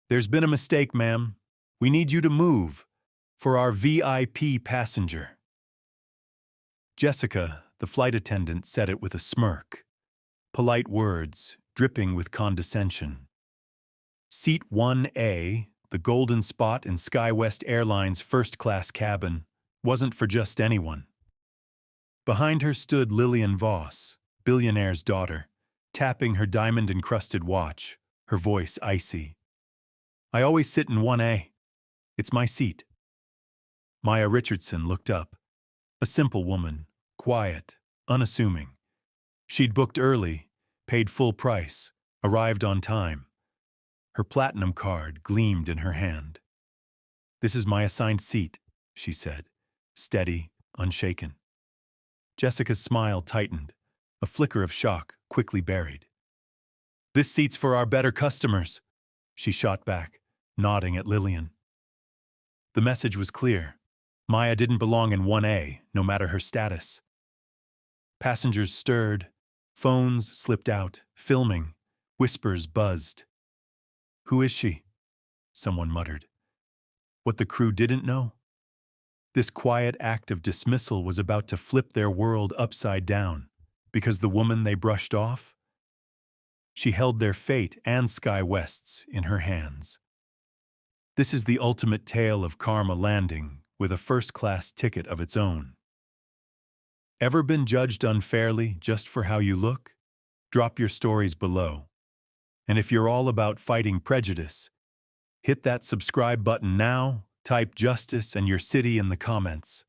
There's been a mistake, ma'am. We need you to move for our VIP passenger. Jessica, the flight attendant, said it with a smirk. Polite words, dripping with condescension. Seat 1A, the golden spot in SkyWest Airlines' first-class cabin, wasn't for just anyone. Behind her stood Lillian Voss, Billionaire's daughter, tapping her diamond-encrusted watch, her voice icy. "I always sit in 1A. It's my seat." Maya Richardson looked up. A simple woman, quiet, unassuming. She'd booked early, paid full price, arrived on time. Her platinum card gleamed in her hand. "This is my assigned seat," she said, steady, unshaken. Jessica's smile tightened, a flicker of shock quickly buried. "This seat's for our better customers," she shot back, nodding at Lillian. The message was clear. Maya didn't belong in 1A, no matter her status. Passengers stirred, phones slipped out, filming, whispers buzzed. "Who is she?" someone muttered. What the crew didn't know? This quiet act of dismissal was about to flip their world upside down, because the woman they brushed off? She held their fate and SkyWest's in her hands. This is the ultimate tale of karma landing with a first-class ticket of its own. Ever been judged unfairly just for how you look? Drop your stories below. And if you're all about fighting prejudice, hit that subscribe button now, type justice and your city in the comments.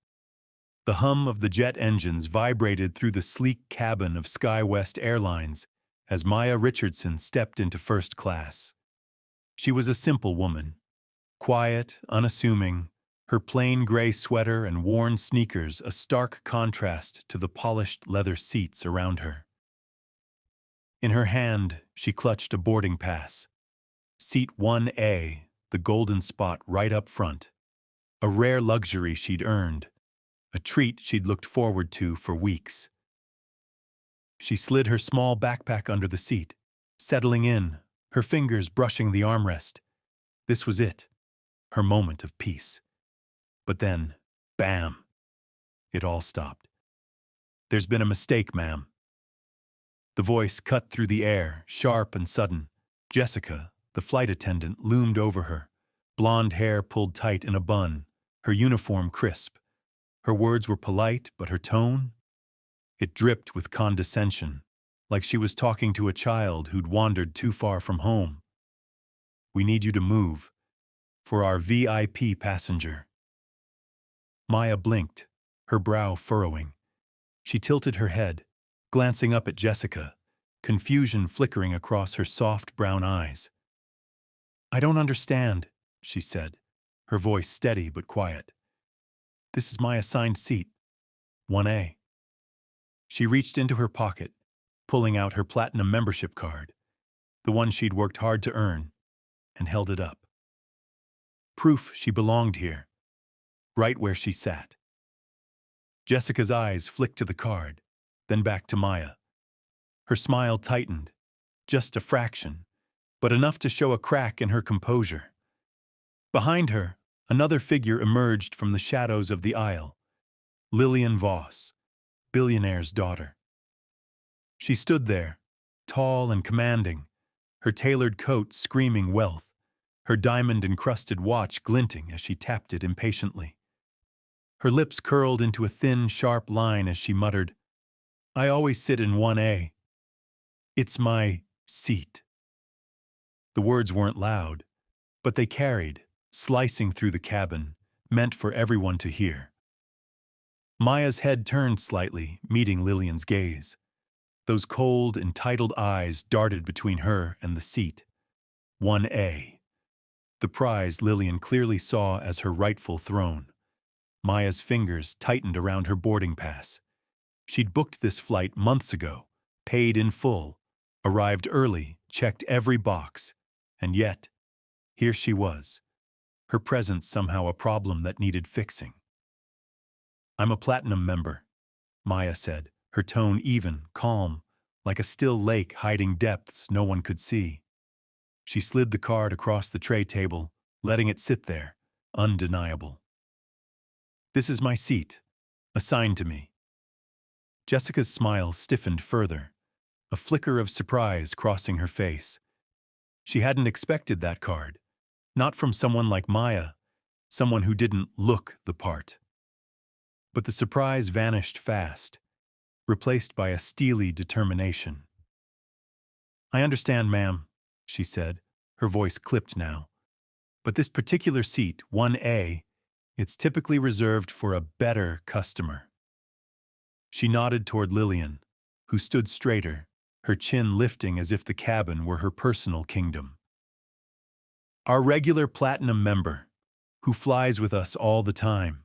The hum of the jet engines vibrated through the sleek cabin of SkyWest Airlines as Maya Richardson stepped into first class. She was a simple woman, quiet, unassuming, her plain gray sweater and worn sneakers a stark contrast to the polished leather seats around her. In her hand, she clutched a boarding pass. Seat 1A, the golden spot right up front. A rare luxury she'd earned, a treat she'd looked forward to for weeks. She slid her small backpack under the seat, settling in, her fingers brushing the armrest. This was it, her moment of peace. But then, bam! It all stopped. "There's been a mistake, ma'am." The voice cut through the air, sharp and sudden. Jessica, the flight attendant, loomed over her, blonde hair pulled tight in a bun, her uniform crisp. Her words were polite, but her tone? It dripped with condescension, like she was talking to a child who'd wandered too far from home. "We need you to move for our VIP passenger." Maya blinked, her brow furrowing. She tilted her head, glancing up at Jessica, confusion flickering across her soft brown eyes. "I don't understand," she said, her voice steady but quiet. "This is my assigned seat, 1A." She reached into her pocket, pulling out her platinum membership card, the one she'd worked hard to earn, and held it up. Proof she belonged here, right where she sat. Jessica's eyes flicked to the card, then back to Maya. Her smile tightened, just a fraction, but enough to show a crack in her composure. Behind her, another figure emerged from the shadows of the aisle. Lillian Voss, Billionaire's daughter. She stood there, tall and commanding, her tailored coat screaming wealth, her diamond-encrusted watch glinting as she tapped it impatiently. Her lips curled into a thin, sharp line as she muttered, "I always sit in 1A. It's my seat." The words weren't loud, but they carried, slicing through the cabin, meant for everyone to hear. Maya's head turned slightly, meeting Lillian's gaze. Those cold, entitled eyes darted between her and the seat. 1A. The prize Lillian clearly saw as her rightful throne. Maya's fingers tightened around her boarding pass. She'd booked this flight months ago, paid in full, arrived early, checked every box, and yet, here she was, her presence somehow a problem that needed fixing. "I'm a platinum member," Maya said, her tone even, calm, like a still lake hiding depths no one could see. She slid the card across the tray table, letting it sit there, undeniable. "This is my seat, assigned to me." Jessica's smile stiffened further, a flicker of surprise crossing her face. She hadn't expected that card, not from someone like Maya, someone who didn't look the part. But the surprise vanished fast, replaced by a steely determination. "I understand, ma'am," she said, her voice clipped now. "But this particular seat, 1A, it's typically reserved for a better customer." She nodded toward Lillian, who stood straighter, her chin lifting as if the cabin were her personal kingdom. "Our regular platinum member, who flies with us all the time."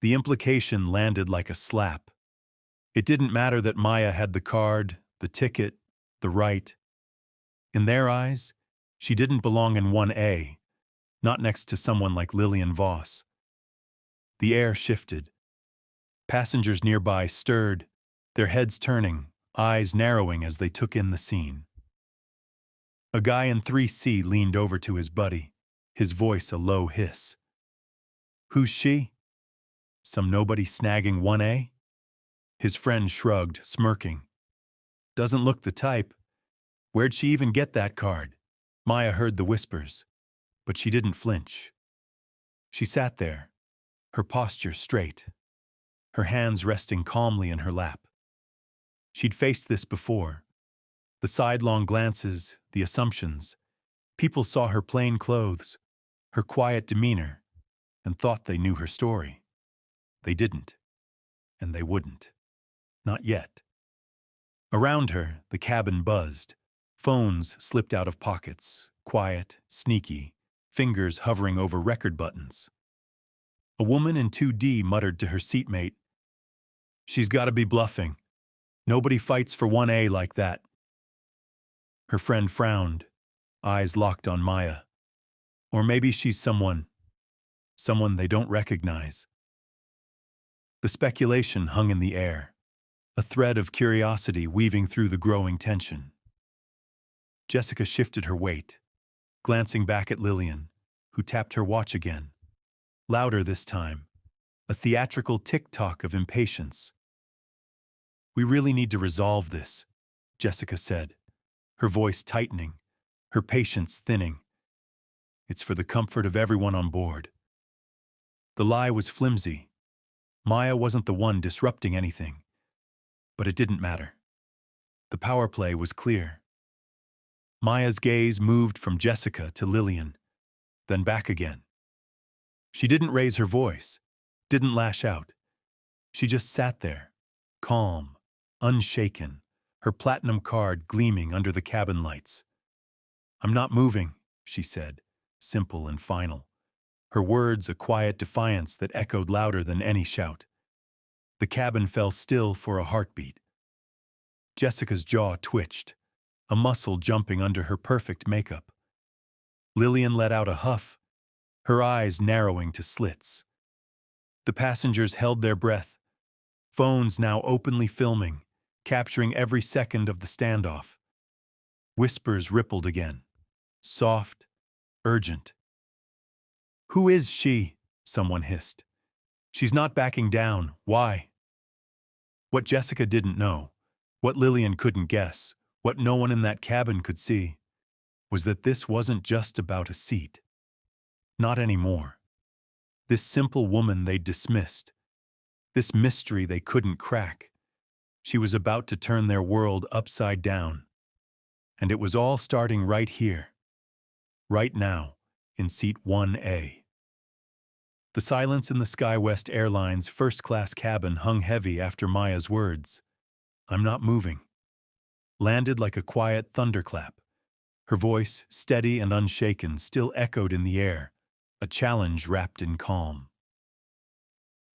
The implication landed like a slap. It didn't matter that Maya had the card, the ticket, the right. In their eyes, she didn't belong in 1A, not next to someone like Lillian Voss. The air shifted. Passengers nearby stirred, their heads turning, eyes narrowing as they took in the scene. A guy in 3C leaned over to his buddy, his voice a low hiss. "Who's she? Some nobody snagging 1A?" His friend shrugged, smirking. "Doesn't look the type. Where'd she even get that card?" Maya heard the whispers, but she didn't flinch. She sat there, her posture straight, her hands resting calmly in her lap. She'd faced this before. The sidelong glances, the assumptions. People saw her plain clothes, her quiet demeanor, and thought they knew her story. They didn't, and they wouldn't. Not yet. Around her, the cabin buzzed. Phones slipped out of pockets, quiet, sneaky, fingers hovering over record buttons. A woman in 2D muttered to her seatmate, "She's got to be bluffing. Nobody fights for 1A like that." Her friend frowned, eyes locked on Maya. Or maybe she's someone they don't recognize. The speculation hung in the air, a thread of curiosity weaving through the growing tension. Jessica shifted her weight, glancing back at Lillian, who tapped her watch again. Louder this time, a theatrical tick-tock of impatience. "We really need to resolve this," Jessica said, her voice tightening, her patience thinning. "It's for the comfort of everyone on board." The lie was flimsy. Maya wasn't the one disrupting anything. But it didn't matter. The power play was clear. Maya's gaze moved from Jessica to Lillian, then back again. She didn't raise her voice, didn't lash out. She just sat there, calm, unshaken, her platinum card gleaming under the cabin lights. "I'm not moving," she said, simple and final. Her words a quiet defiance that echoed louder than any shout. The cabin fell still for a heartbeat. Jessica's jaw twitched, a muscle jumping under her perfect makeup. Lillian let out a huff, her eyes narrowing to slits. The passengers held their breath, phones now openly filming, capturing every second of the standoff. Whispers rippled again, soft, urgent. "Who is she?" someone hissed. "She's not backing down. Why?" What Jessica didn't know, what Lillian couldn't guess, what no one in that cabin could see, was that this wasn't just about a seat. Not anymore. This simple woman they'd dismissed, this mystery they couldn't crack, she was about to turn their world upside down. And it was all starting right here, right now, in seat 1A. The silence in the SkyWest Airlines first-class cabin hung heavy after Maya's words, "I'm not moving," landed like a quiet thunderclap. Her voice, steady and unshaken, still echoed in the air, a challenge wrapped in calm.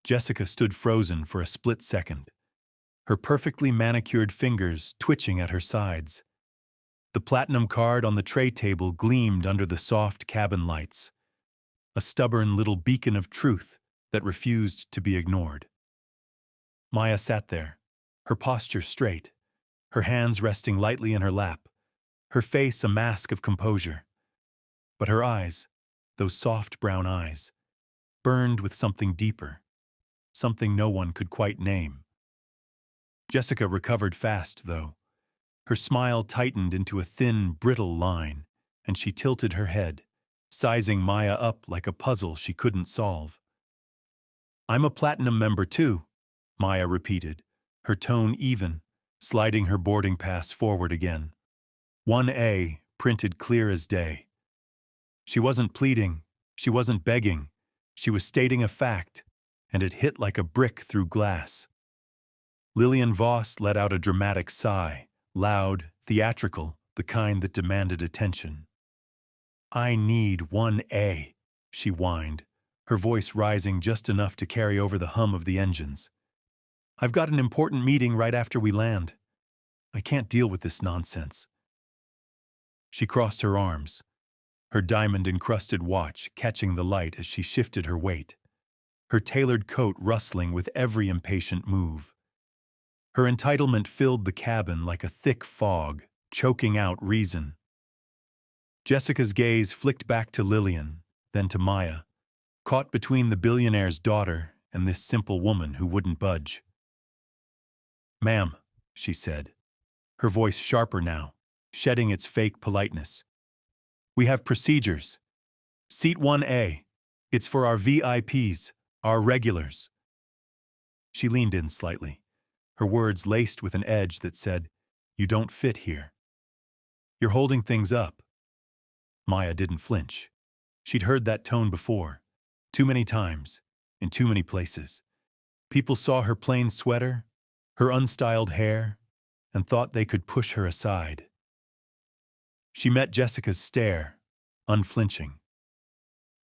Jessica stood frozen for a split second, her perfectly manicured fingers twitching at her sides. The platinum card on the tray table gleamed under the soft cabin lights, a stubborn little beacon of truth that refused to be ignored. Maya sat there, her posture straight, her hands resting lightly in her lap, her face a mask of composure. But her eyes, those soft brown eyes, burned with something deeper, something no one could quite name. Jessica recovered fast, though. Her smile tightened into a thin, brittle line, and she tilted her head, sizing Maya up like a puzzle she couldn't solve. "I'm a platinum member too," Maya repeated, her tone even, sliding her boarding pass forward again. 1A, printed clear as day. She wasn't pleading, she wasn't begging, she was stating a fact, and it hit like a brick through glass. Lillian Voss let out a dramatic sigh, loud, theatrical, the kind that demanded attention. "I need 1A, she whined, her voice rising just enough to carry over the hum of the engines. "I've got an important meeting right after we land. I can't deal with this nonsense." She crossed her arms, her diamond-encrusted watch catching the light as she shifted her weight, her tailored coat rustling with every impatient move. Her entitlement filled the cabin like a thick fog, choking out reason. Jessica's gaze flicked back to Lillian, then to Maya, caught between the billionaire's daughter and this simple woman who wouldn't budge. "Ma'am," she said, her voice sharper now, shedding its fake politeness. "We have procedures. Seat 1A. It's for our VIPs, our regulars." She leaned in slightly, her words laced with an edge that said, "You don't fit here. You're holding things up." Maya didn't flinch. She'd heard that tone before, too many times, in too many places. People saw her plain sweater, her unstyled hair, and thought they could push her aside. She met Jessica's stare, unflinching.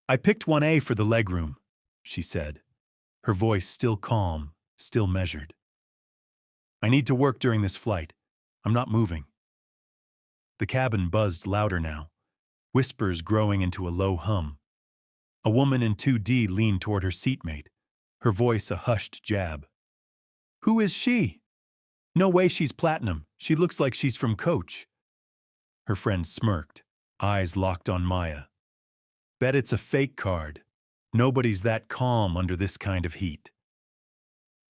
"I picked 1A for the legroom," she said, her voice still calm, still measured. "I need to work during this flight. I'm not moving." The cabin buzzed louder now, whispers growing into a low hum. A woman in 2D leaned toward her seatmate, her voice a hushed jab. "Who is she? No way she's platinum. She looks like she's from Coach." Her friend smirked, eyes locked on Maya. "Bet it's a fake card. Nobody's that calm under this kind of heat."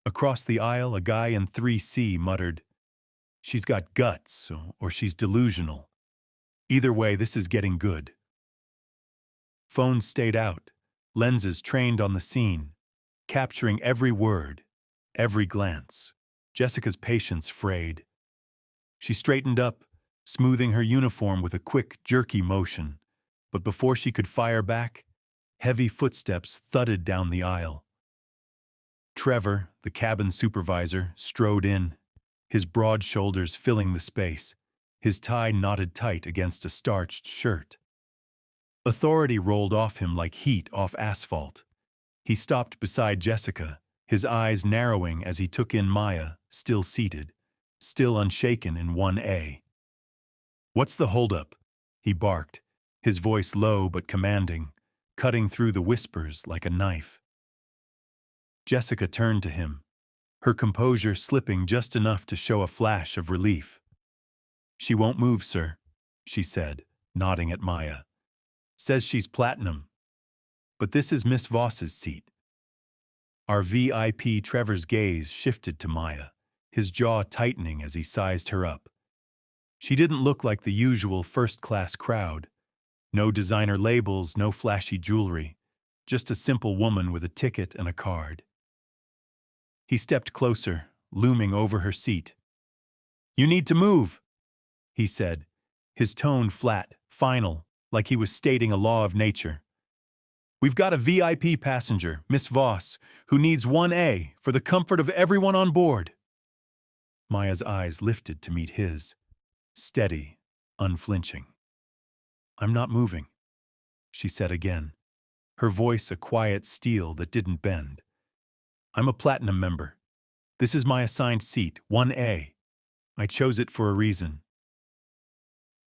Across the aisle, a guy in 3C muttered, "She's got guts, or she's delusional. Either way, this is getting good." Phones stayed out, lenses trained on the scene, capturing every word, every glance. Jessica's patience frayed. She straightened up, smoothing her uniform with a quick, jerky motion, but before she could fire back, heavy footsteps thudded down the aisle. Trevor, the cabin supervisor, strode in, his broad shoulders filling the space, his tie knotted tight against a starched shirt. Authority rolled off him like heat off asphalt. He stopped beside Jessica, his eyes narrowing as he took in Maya, still seated, still unshaken in 1A. "What's the holdup?" he barked, his voice low but commanding, cutting through the whispers like a knife. Jessica turned to him, her composure slipping just enough to show a flash of relief. "She won't move, sir," she said, nodding at Maya. "Says she's platinum. But this is Miss Voss's seat." Our VIP Trevor's gaze shifted to Maya, his jaw tightening as he sized her up. She didn't look like the usual first-class crowd. No designer labels, no flashy jewelry, just a simple woman with a ticket and a card. He stepped closer, looming over her seat. "You need to move," he said, his tone flat, final, like he was stating a law of nature. "We've got a VIP passenger, Miss Voss, who needs 1A for the comfort of everyone on board." Maya's eyes lifted to meet his, steady, unflinching. "I'm not moving," she said again, her voice a quiet steel that didn't bend. "I'm a platinum member. This is my assigned seat, 1A. I chose it for a reason."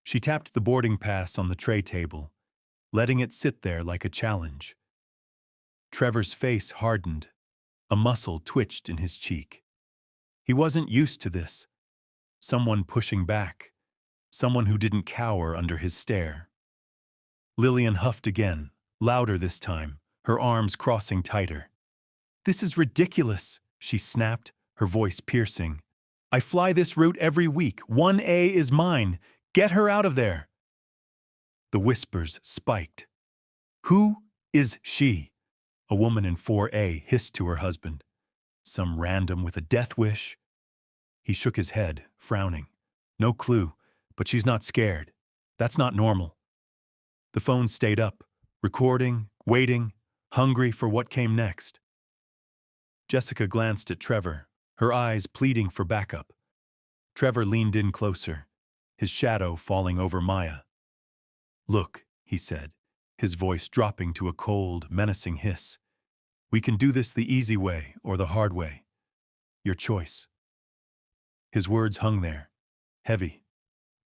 She tapped the boarding pass on the tray table, letting it sit there like a challenge. Trevor's face hardened. A muscle twitched in his cheek. He wasn't used to this. Someone pushing back. someone who didn't cower under his stare. Lillian huffed again, louder this time, her arms crossing tighter. "This is ridiculous," she snapped, her voice piercing. "I fly this route every week. 1A is mine. Get her out of there." The whispers spiked. "Who is she?" a woman in 4A hissed to her husband. "Some random with a death wish?" He shook his head, frowning. "No clue, but she's not scared. That's not normal." The phone stayed up, recording, waiting, hungry for what came next. Jessica glanced at Trevor, her eyes pleading for backup. Trevor leaned in closer, his shadow falling over Maya. "Look," he said, his voice dropping to a cold, menacing hiss. "We can do this the easy way or the hard way. Your choice." His words hung there, heavy,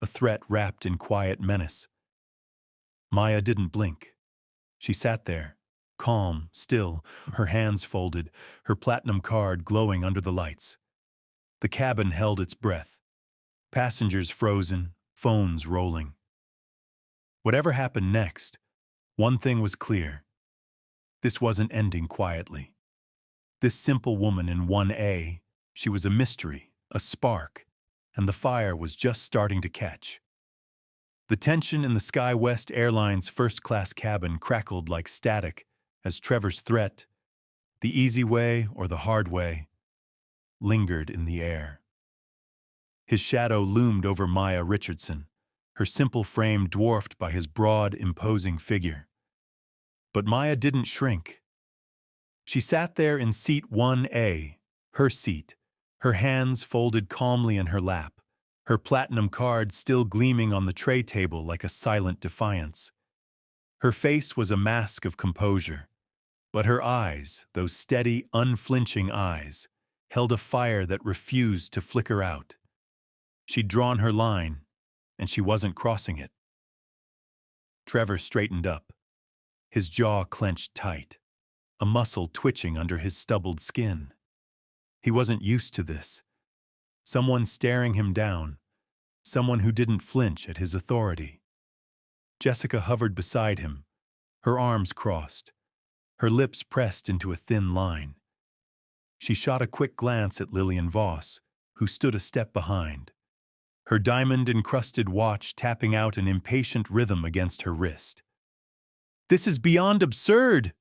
a threat wrapped in quiet menace. Maya didn't blink. She sat there, calm, still, her hands folded, her platinum card glowing under the lights. The cabin held its breath. Passengers frozen, phones rolling. Whatever happened next, one thing was clear. This wasn't ending quietly. This simple woman in 1A, she was a mystery, a spark, and the fire was just starting to catch. The tension in the SkyWest Airlines first-class cabin crackled like static as Trevor's threat, the easy way or the hard way, lingered in the air. His shadow loomed over Maya Richardson, her simple frame dwarfed by his broad, imposing figure. But Maya didn't shrink. She sat there in seat 1A, her seat, her hands folded calmly in her lap, her platinum card still gleaming on the tray table like a silent defiance. Her face was a mask of composure, but her eyes, those steady, unflinching eyes, held a fire that refused to flicker out. She'd drawn her line, and she wasn't crossing it. Trevor straightened up, his jaw clenched tight, a muscle twitching under his stubbled skin. He wasn't used to this. Someone staring him down, someone who didn't flinch at his authority. Jessica hovered beside him, her arms crossed, her lips pressed into a thin line. She shot a quick glance at Lillian Voss, who stood a step behind, her diamond-encrusted watch tapping out an impatient rhythm against her wrist. "This is beyond absurd!"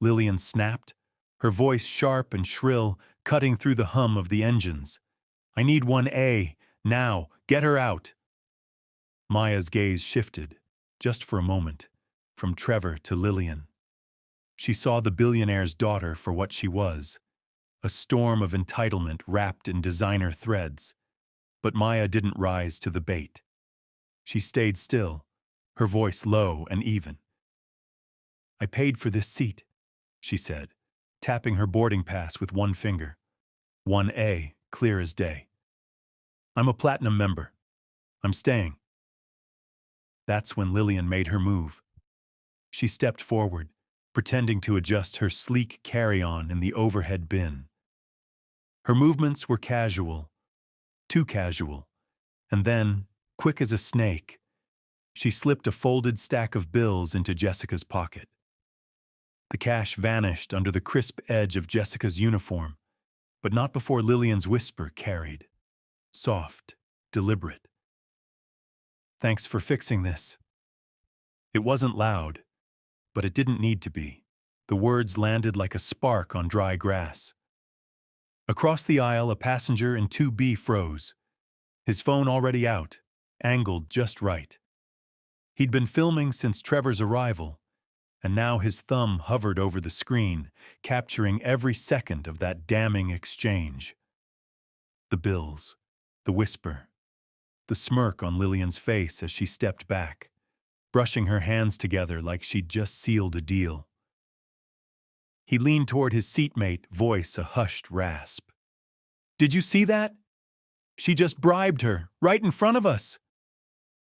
Lillian snapped, her voice sharp and shrill, cutting through the hum of the engines. "I need 1A, now, get her out!" Maya's gaze shifted, just for a moment, from Trevor to Lillian. She saw the billionaire's daughter for what she was, a storm of entitlement wrapped in designer threads. But Maya didn't rise to the bait. She stayed still, her voice low and even. "I paid for this seat," she said, tapping her boarding pass with one finger. 1A, clear as day. "I'm a platinum member. I'm staying." That's when Lillian made her move. She stepped forward, pretending to adjust her sleek carry-on in the overhead bin. Her movements were casual, too casual, and then, quick as a snake, she slipped a folded stack of bills into Jessica's pocket. The cash vanished under the crisp edge of Jessica's uniform, but not before Lillian's whisper carried, soft, deliberate. "Thanks for fixing this." It wasn't loud, but it didn't need to be. The words landed like a spark on dry grass. Across the aisle, a passenger in 2B froze, his phone already out, angled just right. He'd been filming since Trevor's arrival, and now his thumb hovered over the screen, capturing every second of that damning exchange. The bills, the whisper, the smirk on Lillian's face as she stepped back, brushing her hands together like she'd just sealed a deal. He leaned toward his seatmate, voice a hushed rasp. "Did you see that? She just bribed her, right in front of us."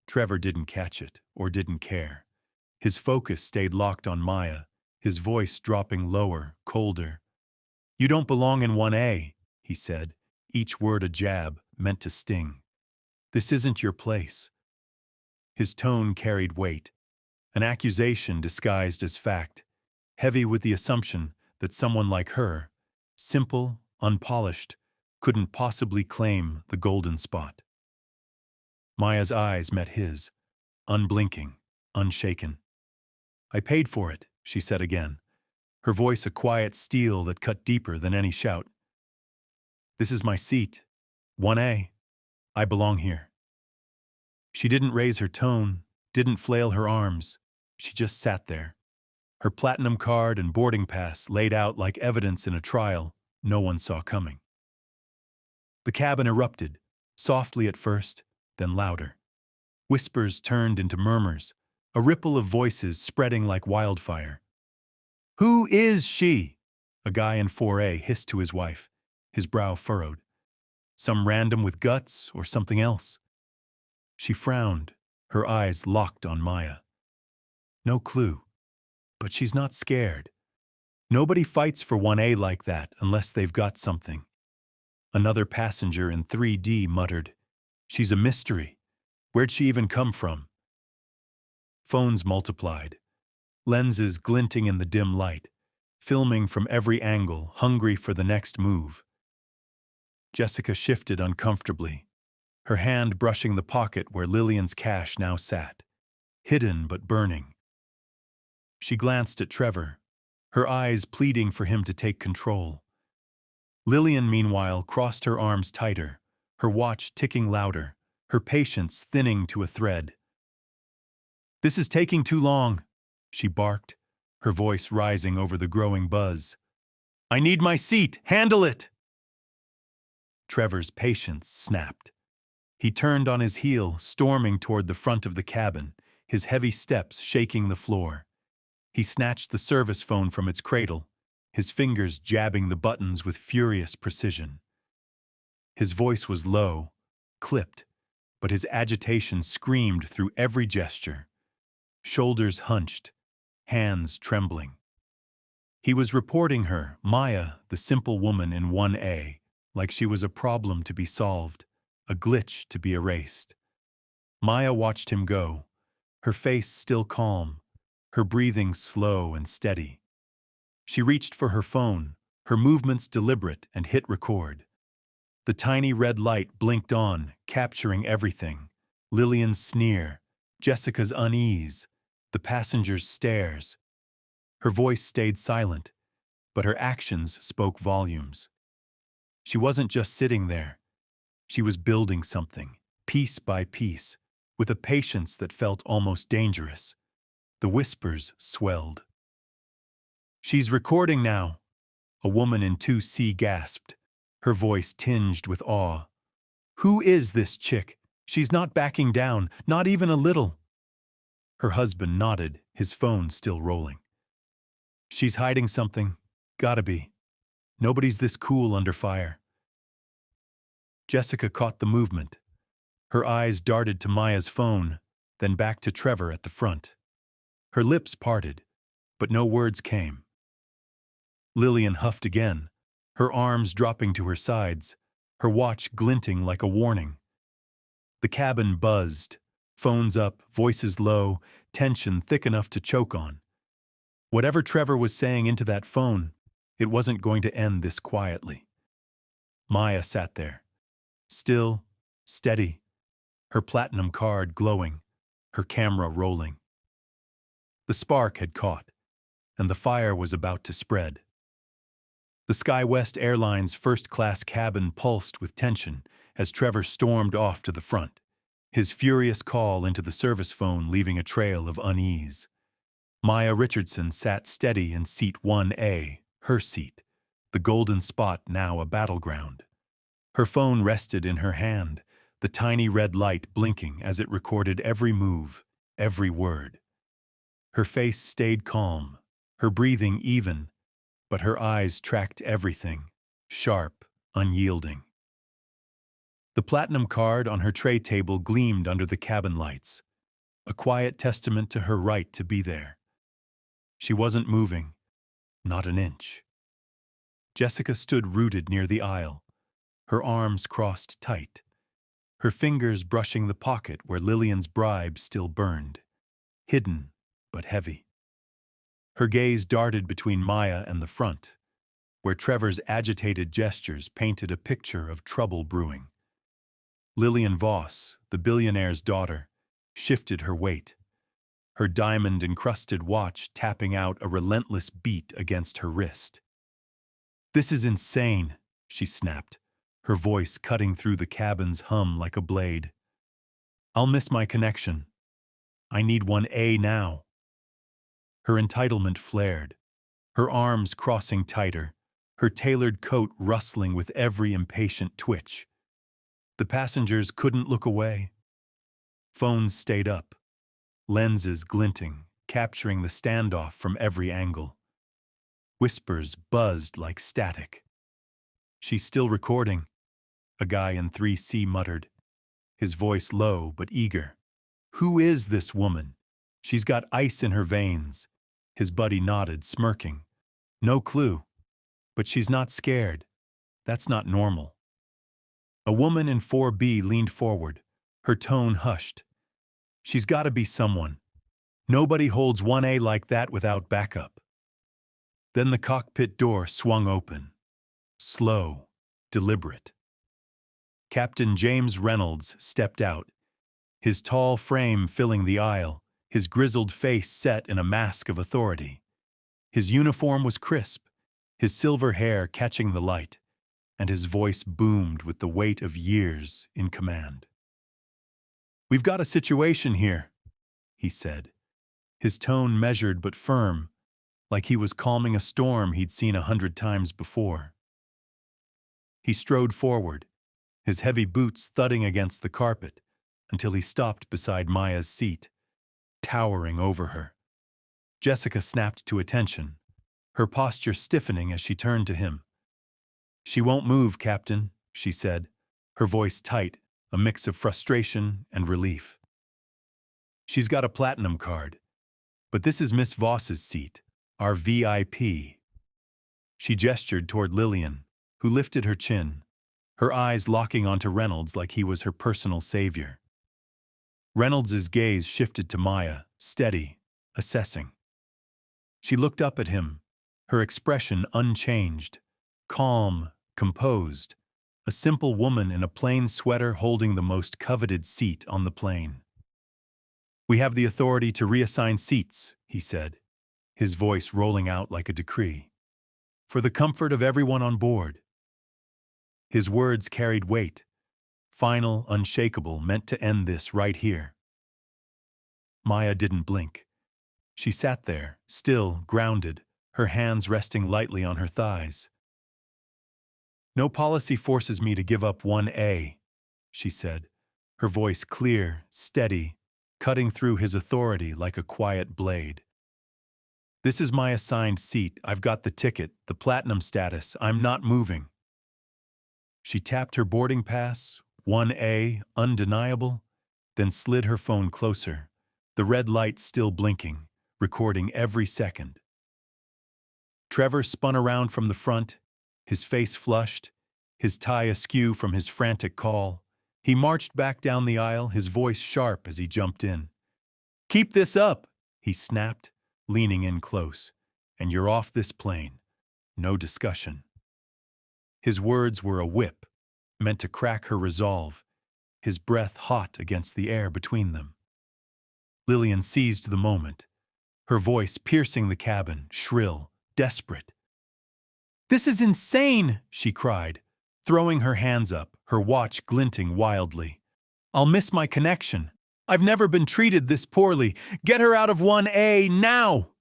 Trevor didn't catch it, or didn't care. His focus stayed locked on Maya, his voice dropping lower, colder. "You don't belong in 1A, he said, each word a jab, meant to sting. "This isn't your place. His tone carried weight, an accusation disguised as fact, heavy with the assumption that someone like her, simple, unpolished, couldn't possibly claim the golden spot. Maya's eyes met his, unblinking, unshaken. "I paid for it," she said again, her voice a quiet steel that cut deeper than any shout. "This is my seat. 1A. I belong here." She didn't raise her tone, didn't flail her arms. She just sat there, her platinum card and boarding pass laid out like evidence in a trial no one saw coming. The cabin erupted, softly at first, then louder. Whispers turned into murmurs, a ripple of voices spreading like wildfire. "Who is she?" a guy in 4A hissed to his wife, his brow furrowed. "Some random with guts or something else?" She frowned, her eyes locked on Maya. No clue, but she's not scared. Nobody fights for 1A like that unless they've got something. Another passenger in 3D muttered, "She's a mystery. Where'd she even come from?" Phones multiplied, lenses glinting in the dim light, filming from every angle, hungry for the next move. Jessica shifted uncomfortably, her hand brushing the pocket where Lillian's cash now sat, hidden but burning. She glanced at Trevor, her eyes pleading for him to take control. Lillian, meanwhile, crossed her arms tighter, her watch ticking louder, her patience thinning to a thread. "This is taking too long," she barked, her voice rising over the growing buzz. "I need my seat! Handle it!" Trevor's patience snapped. He turned on his heel, storming toward the front of the cabin, his heavy steps shaking the floor. He snatched the service phone from its cradle, his fingers jabbing the buttons with furious precision. His voice was low, clipped, but his agitation screamed through every gesture. Shoulders hunched, hands trembling. He was reporting her, Maya, the simple woman in 1A, like she was a problem to be solved, a glitch to be erased. Maya watched him go, her face still calm, her breathing slow and steady. She reached for her phone, her movements deliberate, and hit record. The tiny red light blinked on, capturing everything. Lillian's sneer, Jessica's unease, the passenger's stares. Her voice stayed silent, but her actions spoke volumes. She wasn't just sitting there. She was building something, piece by piece, with a patience that felt almost dangerous. The whispers swelled. "She's recording now," a woman in 2C gasped, her voice tinged with awe. "Who is this chick? She's not backing down, not even a little." Her husband nodded, his phone still rolling. "She's hiding something. Gotta be. Nobody's this cool under fire." Jessica caught the movement. Her eyes darted to Maya's phone, then back to Trevor at the front. Her lips parted, but no words came. Lillian huffed again, her arms dropping to her sides, her watch glinting like a warning. The cabin buzzed, phones up, voices low, tension thick enough to choke on. Whatever Trevor was saying into that phone, it wasn't going to end this quietly. Maya sat there, still, steady, her platinum card glowing, her camera rolling. The spark had caught, and the fire was about to spread. The SkyWest Airlines first-class cabin pulsed with tension as Trevor stormed off to the front, his furious call into the service phone leaving a trail of unease. Maya Richardson sat steady in seat 1A, her seat, the golden spot now a battleground. Her phone rested in her hand, the tiny red light blinking as it recorded every move, every word. Her face stayed calm, her breathing even, but her eyes tracked everything, sharp, unyielding. The platinum card on her tray table gleamed under the cabin lights, a quiet testament to her right to be there. She wasn't moving, not an inch. Jessica stood rooted near the aisle, her arms crossed tight. her fingers brushing the pocket where Lillian's bribe still burned, hidden but heavy. Her gaze darted between Maya and the front, where Trevor's agitated gestures painted a picture of trouble brewing. Lillian Voss, the billionaire's daughter, shifted her weight, her diamond-encrusted watch tapping out a relentless beat against her wrist. "This is insane," she snapped, her voice cutting through the cabin's hum like a blade. "I'll miss my connection. I need 1A now." Her entitlement flared, her arms crossing tighter, her tailored coat rustling with every impatient twitch. The passengers couldn't look away. Phones stayed up, lenses glinting, capturing the standoff from every angle. Whispers buzzed like static. "She's still recording," a guy in 3C muttered, his voice low but eager. "Who is this woman? She's got ice in her veins." His buddy nodded, smirking. "No clue. But she's not scared. That's not normal." A woman in 4B leaned forward, her tone hushed. "She's got to be someone. Nobody holds 1A like that without backup." Then the cockpit door swung open. Slow, deliberate. Captain James Reynolds stepped out, his tall frame filling the aisle, his grizzled face set in a mask of authority. His uniform was crisp, his silver hair catching the light, and his voice boomed with the weight of years in command. "We've got a situation here," he said, his tone measured but firm, like he was calming a storm he'd seen 100 times before. He strode forward, his heavy boots thudding against the carpet, until he stopped beside Maya's seat, towering over her. Jessica snapped to attention, her posture stiffening as she turned to him. "She won't move, Captain," she said, her voice tight, a mix of frustration and relief. "She's got a platinum card, but this is Miss Voss's seat, our VIP." She gestured toward Lillian, who lifted her chin, her eyes locking onto Reynolds like he was her personal savior. Reynolds's gaze shifted to Maya, steady, assessing. She looked up at him, her expression unchanged, calm, composed, a simple woman in a plain sweater holding the most coveted seat on the plane. "We have the authority to reassign seats," he said, his voice rolling out like a decree, "for the comfort of everyone on board." His words carried weight, final, unshakable, meant to end this right here. Maya didn't blink. She sat there, still, grounded, her hands resting lightly on her thighs. "No policy forces me to give up 1A, she said, her voice clear, steady, cutting through his authority like a quiet blade. "This is my assigned seat. I've got the ticket, the platinum status. I'm not moving." She tapped her boarding pass, 1A, undeniable, then slid her phone closer, the red light still blinking, recording every second. Trevor spun around from the front, his face flushed, his tie askew from his frantic call. He marched back down the aisle, his voice sharp as he jumped in. "Keep this up," he snapped, leaning in close, "and you're off this plane. No discussion." His words were a whip, meant to crack her resolve, his breath hot against the air between them. Lillian seized the moment, her voice piercing the cabin, shrill, desperate. "This is insane!" she cried, throwing her hands up, her watch glinting wildly. "I'll miss my connection. I've never been treated this poorly. Get her out of 1A now!"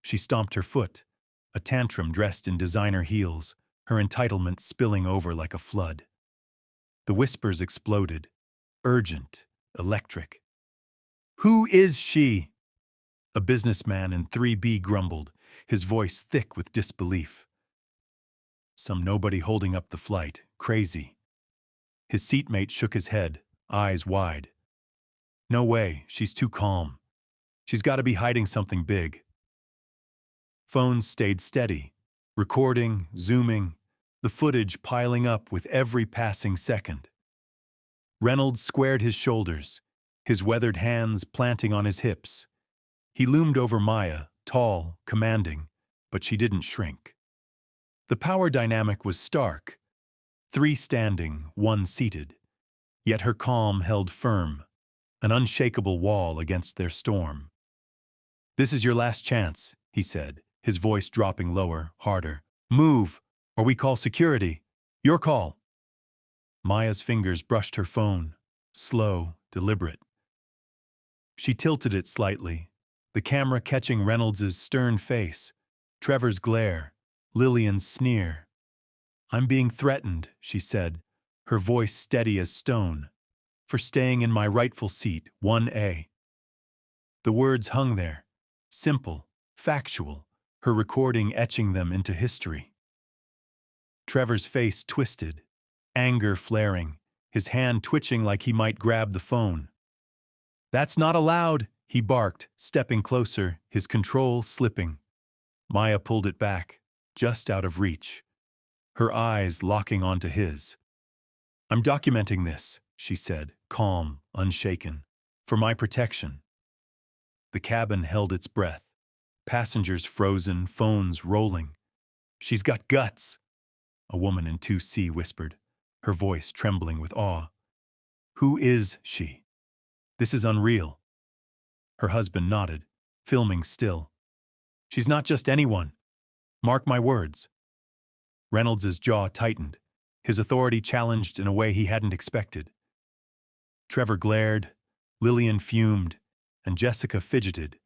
She stomped her foot, a tantrum dressed in designer heels, her entitlement spilling over like a flood. The whispers exploded, urgent, electric. "Who is she?" A businessman in 3B grumbled, his voice thick with disbelief. "Some nobody holding up the flight, crazy." His seatmate shook his head, eyes wide. "No way, she's too calm. She's got to be hiding something big." Phones stayed steady, recording, zooming, the footage piling up with every passing second. Reynolds squared his shoulders, his weathered hands planting on his hips. He loomed over Maya, tall, commanding, but she didn't shrink. The power dynamic was stark, 3 standing, 1 seated. Yet her calm held firm, an unshakable wall against their storm. "This is your last chance," he said, his voice dropping lower, harder. "Move, or we call security. Your call." Maya's fingers brushed her phone, slow, deliberate. She tilted it slightly, the camera catching Reynolds's stern face, Trevor's glare, Lillian's sneer. "I'm being threatened," she said, her voice steady as stone, "for staying in my rightful seat, 1A. The words hung there, simple, factual, her recording etching them into history. Trevor's face twisted, anger flaring, his hand twitching like he might grab the phone. "That's not allowed," he barked, stepping closer, his control slipping. Maya pulled it back, just out of reach, her eyes locking onto his. "I'm documenting this," she said, calm, unshaken, "for my protection." The cabin held its breath, passengers frozen, phones rolling. "She's got guts," a woman in 2C whispered, her voice trembling with awe. "Who is she? This is unreal." Her husband nodded, filming still. "She's not just anyone. Mark my words." Reynolds's jaw tightened, his authority challenged in a way he hadn't expected. Trevor glared, Lillian fumed, and Jessica fidgeted,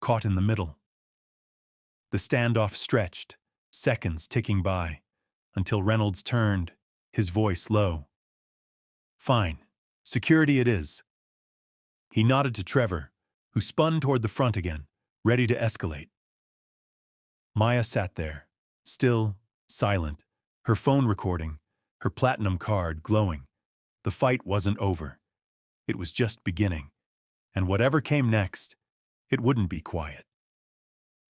caught in the middle. The standoff stretched, seconds ticking by, until Reynolds turned, his voice low. "Fine. Security it is." He nodded to Trevor, who spun toward the front again, ready to escalate. Maya sat there, still, silent, her phone recording, her platinum card glowing. The fight wasn't over. It was just beginning. And whatever came next, it wouldn't be quiet.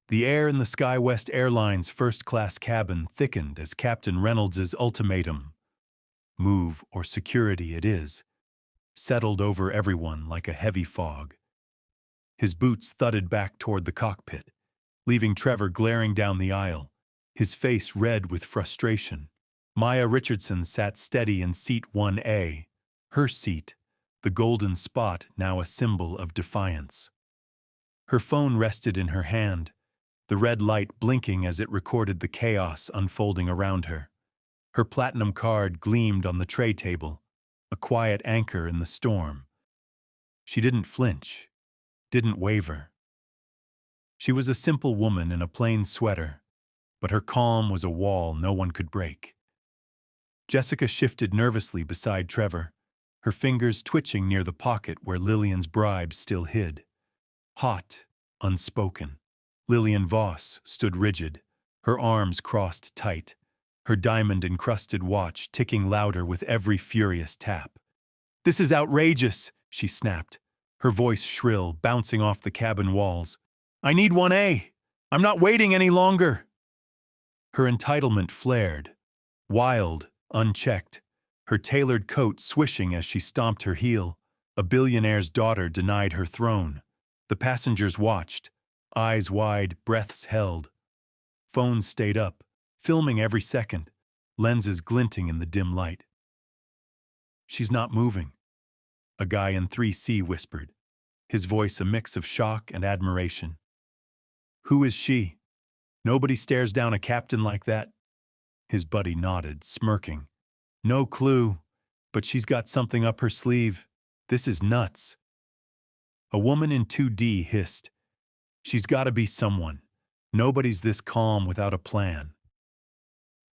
The air in the SkyWest Airlines first-class cabin thickened as Captain Reynolds's ultimatum, "Move or security it is," settled over everyone like a heavy fog. His boots thudded back toward the cockpit, leaving Trevor glaring down the aisle, his face red with frustration. Maya Richardson sat steady in seat 1A, her seat, the golden spot now a symbol of defiance. Her phone rested in her hand, the red light blinking as it recorded the chaos unfolding around her. Her platinum card gleamed on the tray table, a quiet anchor in the storm. She didn't flinch, didn't waver. She was a simple woman in a plain sweater, but her calm was a wall no one could break. Jessica shifted nervously beside Trevor, her fingers twitching near the pocket where Lillian's bribe still hid. Hot, unspoken. Lillian Voss stood rigid, her arms crossed tight, her diamond-encrusted watch ticking louder with every furious tap. "This is outrageous," she snapped, her voice shrill, bouncing off the cabin walls. "I need 1A. I'm not waiting any longer." Her entitlement flared, wild, unchecked, her tailored coat swishing as she stomped her heel. A billionaire's daughter denied her throne. The passengers watched, eyes wide, breaths held. Phones stayed up, filming every second, lenses glinting in the dim light. "She's not moving," a guy in 3C whispered, his voice a mix of shock and admiration. "Who is she? Nobody stares down a captain like that." His buddy nodded, smirking. "No clue, but she's got something up her sleeve. This is nuts." A woman in 2D hissed, "She's got to be someone. Nobody's this calm without a plan."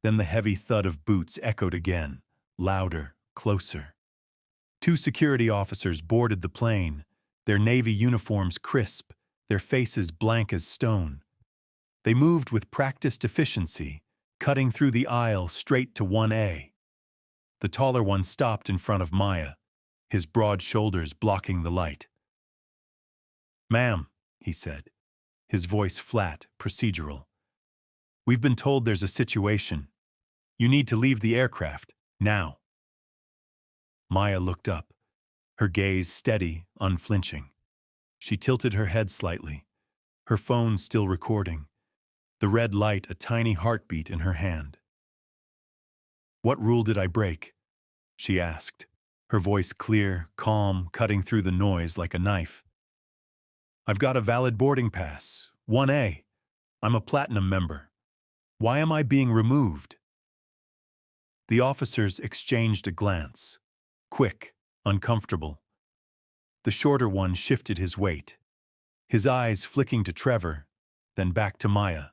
Then the heavy thud of boots echoed again, louder, closer. 2 security officers boarded the plane, their navy uniforms crisp, their faces blank as stone. They moved with practiced efficiency, cutting through the aisle straight to 1A. The taller one stopped in front of Maya, his broad shoulders blocking the light. "Ma'am," he said, his voice flat, procedural. "We've been told there's a situation. You need to leave the aircraft, now." Maya looked up, her gaze steady, unflinching. She tilted her head slightly, her phone still recording, the red light a tiny heartbeat in her hand. "What rule did I break?" she asked, her voice clear, calm, cutting through the noise like a knife. "I've got a valid boarding pass, 1A. I'm a platinum member. Why am I being removed?" The officers exchanged a glance. Quick, uncomfortable. The shorter one shifted his weight, his eyes flicking to Trevor, then back to Maya.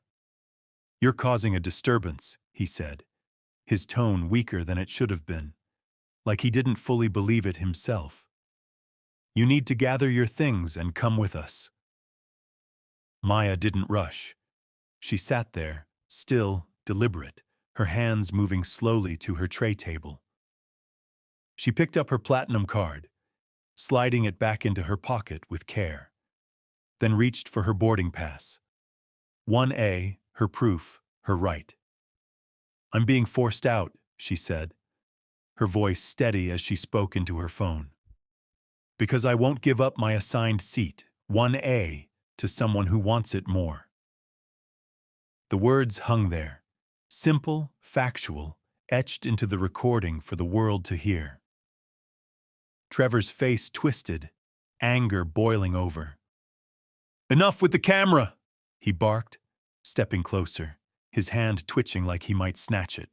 "You're causing a disturbance," he said, his tone weaker than it should have been, like he didn't fully believe it himself. "You need to gather your things and come with us." Maya didn't rush. She sat there, still, deliberate, her hands moving slowly to her tray table. She picked up her platinum card, sliding it back into her pocket with care, then reached for her boarding pass. 1A, her proof, her right. "I'm being forced out," she said, her voice steady as she spoke into her phone. "Because I won't give up my assigned seat, 1A, to someone who wants it more." The words hung there, simple, factual, etched into the recording for the world to hear. Trevor's face twisted, anger boiling over. "Enough with the camera!" he barked, stepping closer, his hand twitching like he might snatch it.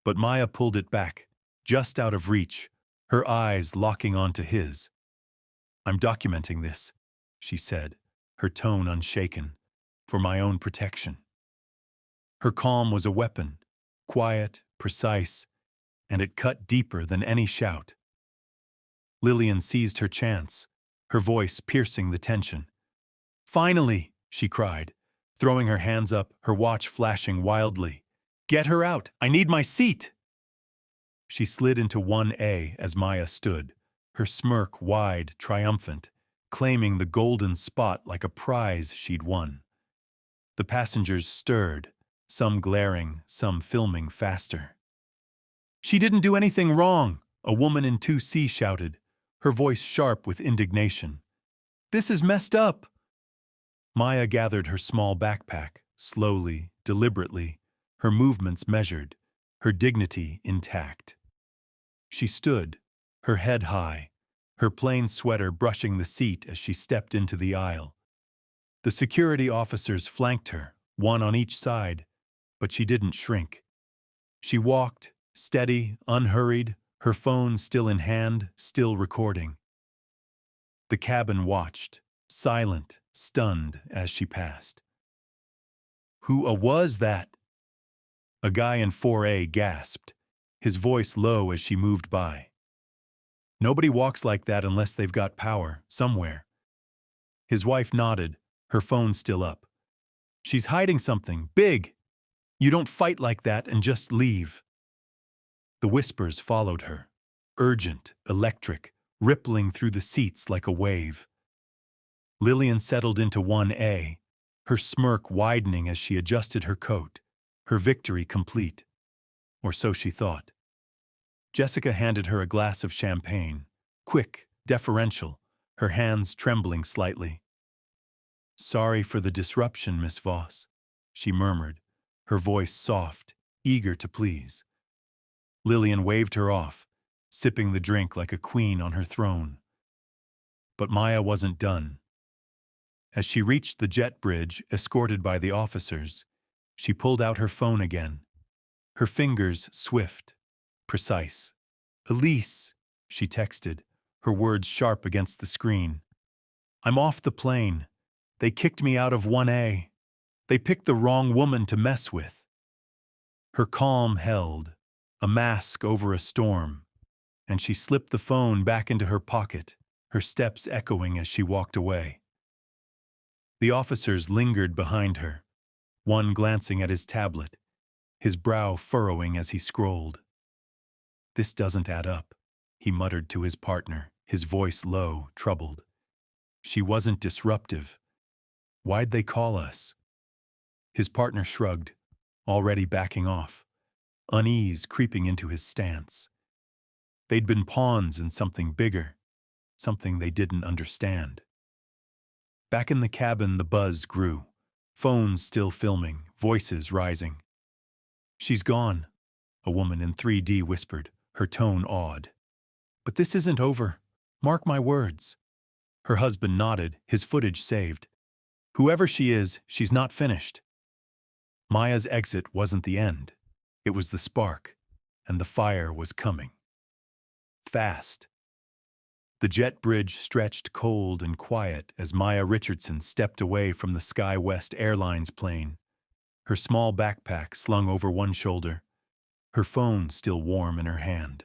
But Maya pulled it back, just out of reach, her eyes locking onto his. "I'm documenting this," she said, her tone unshaken, "for my own protection." Her calm was a weapon, quiet, precise, and it cut deeper than any shout. Lillian seized her chance, her voice piercing the tension. "Finally!" she cried, throwing her hands up, her watch flashing wildly. "Get her out! I need my seat!" She slid into 1A as Maya stood, her smirk wide, triumphant, claiming the golden spot like a prize she'd won. The passengers stirred, some glaring, some filming faster. "She didn't do anything wrong," a woman in 2C shouted, her voice sharp with indignation. "This is messed up." Maya gathered her small backpack, slowly, deliberately, her movements measured, her dignity intact. She stood, her head high, her plain sweater brushing the seat as she stepped into the aisle. The security officers flanked her, one on each side, but she didn't shrink. She walked, steady, unhurried, her phone still in hand, still recording. The cabin watched, silent, stunned as she passed. "Who was that?" A guy in 4A gasped, his voice low as she moved by. "Nobody walks like that unless they've got power, somewhere." His wife nodded, her phone still up. "She's hiding something, big. You don't fight like that and just leave." The whispers followed her, urgent, electric, rippling through the seats like a wave. Lillian settled into 1A, her smirk widening as she adjusted her coat, her victory complete. Or so she thought. Jessica handed her a glass of champagne, quick, deferential, her hands trembling slightly. "Sorry for the disruption, Miss Voss," she murmured, her voice soft, eager to please. Lillian waved her off, sipping the drink like a queen on her throne. But Maya wasn't done. As she reached the jet bridge, escorted by the officers, she pulled out her phone again, her fingers swift, precise. "Elise," she texted, her words sharp against the screen. "I'm off the plane. They kicked me out of 1A. They picked the wrong woman to mess with." Her calm held, a mask over a storm, and she slipped the phone back into her pocket, her steps echoing as she walked away. The officers lingered behind her, one glancing at his tablet, his brow furrowing as he scrolled. "This doesn't add up," he muttered to his partner, his voice low, troubled. "She wasn't disruptive. Why'd they call us?" His partner shrugged, already backing off, unease creeping into his stance. They'd been pawns in something bigger, something they didn't understand. Back in the cabin, the buzz grew. Phones still filming, voices rising. "She's gone," a woman in 3D whispered, her tone awed. "But this isn't over. Mark my words." Her husband nodded, his footage saved. "Whoever she is, she's not finished." Maya's exit wasn't the end. It was the spark, and the fire was coming. Fast. The jet bridge stretched cold and quiet as Maya Richardson stepped away from the SkyWest Airlines plane, her small backpack slung over one shoulder, her phone still warm in her hand.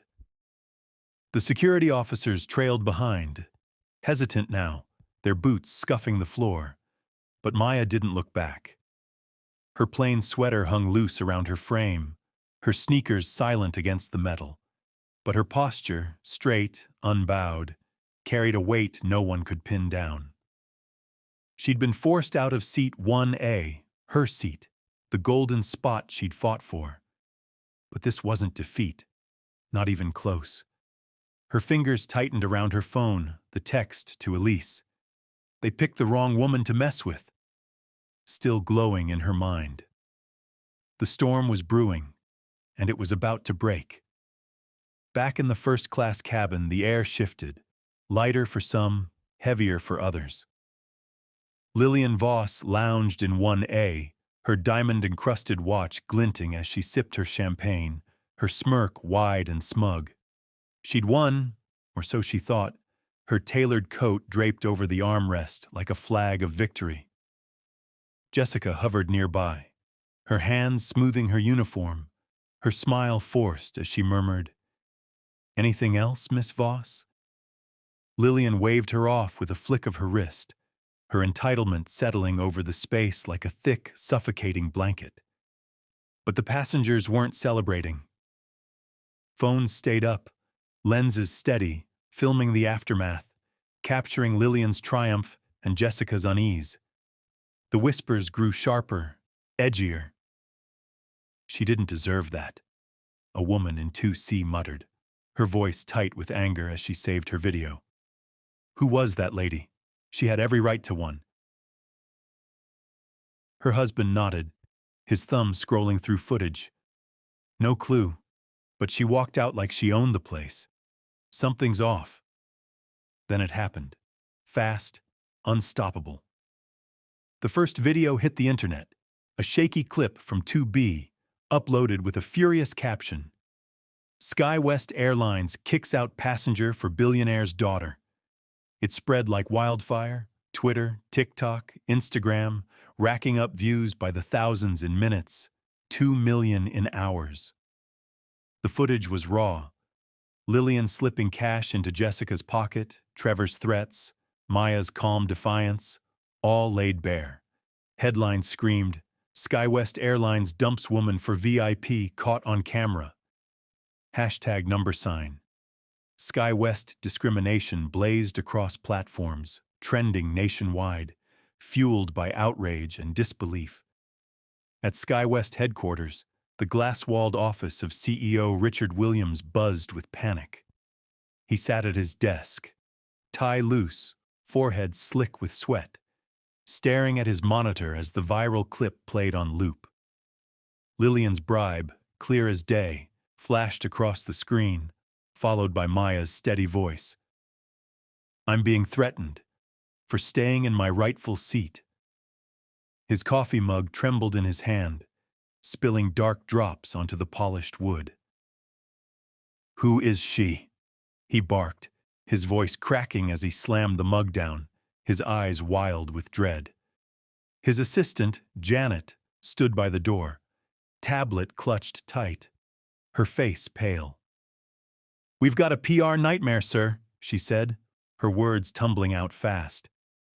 The security officers trailed behind, hesitant now, their boots scuffing the floor, but Maya didn't look back. Her plain sweater hung loose around her frame, her sneakers silent against the metal, but her posture, straight, unbowed, carried a weight no one could pin down. She'd been forced out of seat 1A, her seat, the golden spot she'd fought for. But this wasn't defeat, not even close. Her fingers tightened around her phone, the text to Elise. They picked the wrong woman to mess with. Still glowing in her mind. The storm was brewing, and it was about to break. Back in the first-class cabin, the air shifted, lighter for some, heavier for others. Lillian Voss lounged in 1A, her diamond-encrusted watch glinting as she sipped her champagne, her smirk wide and smug. She'd won, or so she thought, her tailored coat draped over the armrest like a flag of victory. Jessica hovered nearby, her hands smoothing her uniform, her smile forced as she murmured, "Anything else, Miss Voss?" Lillian waved her off with a flick of her wrist, her entitlement settling over the space like a thick, suffocating blanket. But the passengers weren't celebrating. Phones stayed up, lenses steady, filming the aftermath, capturing Lillian's triumph and Jessica's unease. The whispers grew sharper, edgier. "She didn't deserve that," a woman in 2C muttered, her voice tight with anger as she saved her video. "Who was that lady? She had every right to one." Her husband nodded, his thumb scrolling through footage. No clue, but she walked out like she owned the place. Something's off. Then it happened. Fast, unstoppable. The first video hit the internet, a shaky clip from 2B, uploaded with a furious caption. "SkyWest Airlines kicks out passenger for billionaire's daughter." It spread like wildfire, Twitter, TikTok, Instagram, racking up views by the thousands in minutes, 2 million in hours. The footage was raw. Lillian slipping cash into Jessica's pocket, Trevor's threats, Maya's calm defiance, all laid bare. Headlines screamed, "SkyWest Airlines dumps woman for VIP caught on camera." #. SkyWest discrimination blazed across platforms, trending nationwide, fueled by outrage and disbelief. At SkyWest headquarters, the glass-walled office of CEO Richard Williams buzzed with panic. He sat at his desk, tie loose, forehead slick with sweat, staring at his monitor as the viral clip played on loop. Lillian's bribe, clear as day, flashed across the screen, followed by Maya's steady voice. "I'm being threatened for staying in my rightful seat." His coffee mug trembled in his hand, spilling dark drops onto the polished wood. "Who is she?" he barked, his voice cracking as he slammed the mug down, his eyes wild with dread. His assistant, Janet, stood by the door, tablet clutched tight, her face pale. "We've got a PR nightmare, sir," she said, her words tumbling out fast.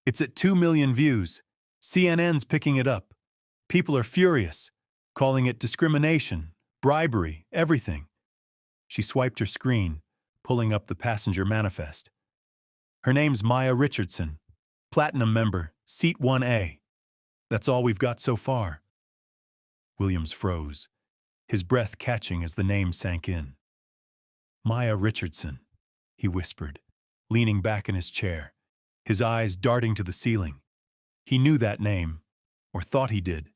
"It's at 2 million views. CNN's picking it up. People are furious, calling it discrimination, bribery, everything." She swiped her screen, pulling up the passenger manifest. "Her name's Maya Richardson, platinum member, seat 1A. That's all we've got so far." Williams froze, his breath catching as the name sank in. Maya Richardson, he whispered, leaning back in his chair, his eyes darting to the ceiling. He knew that name, or thought he did.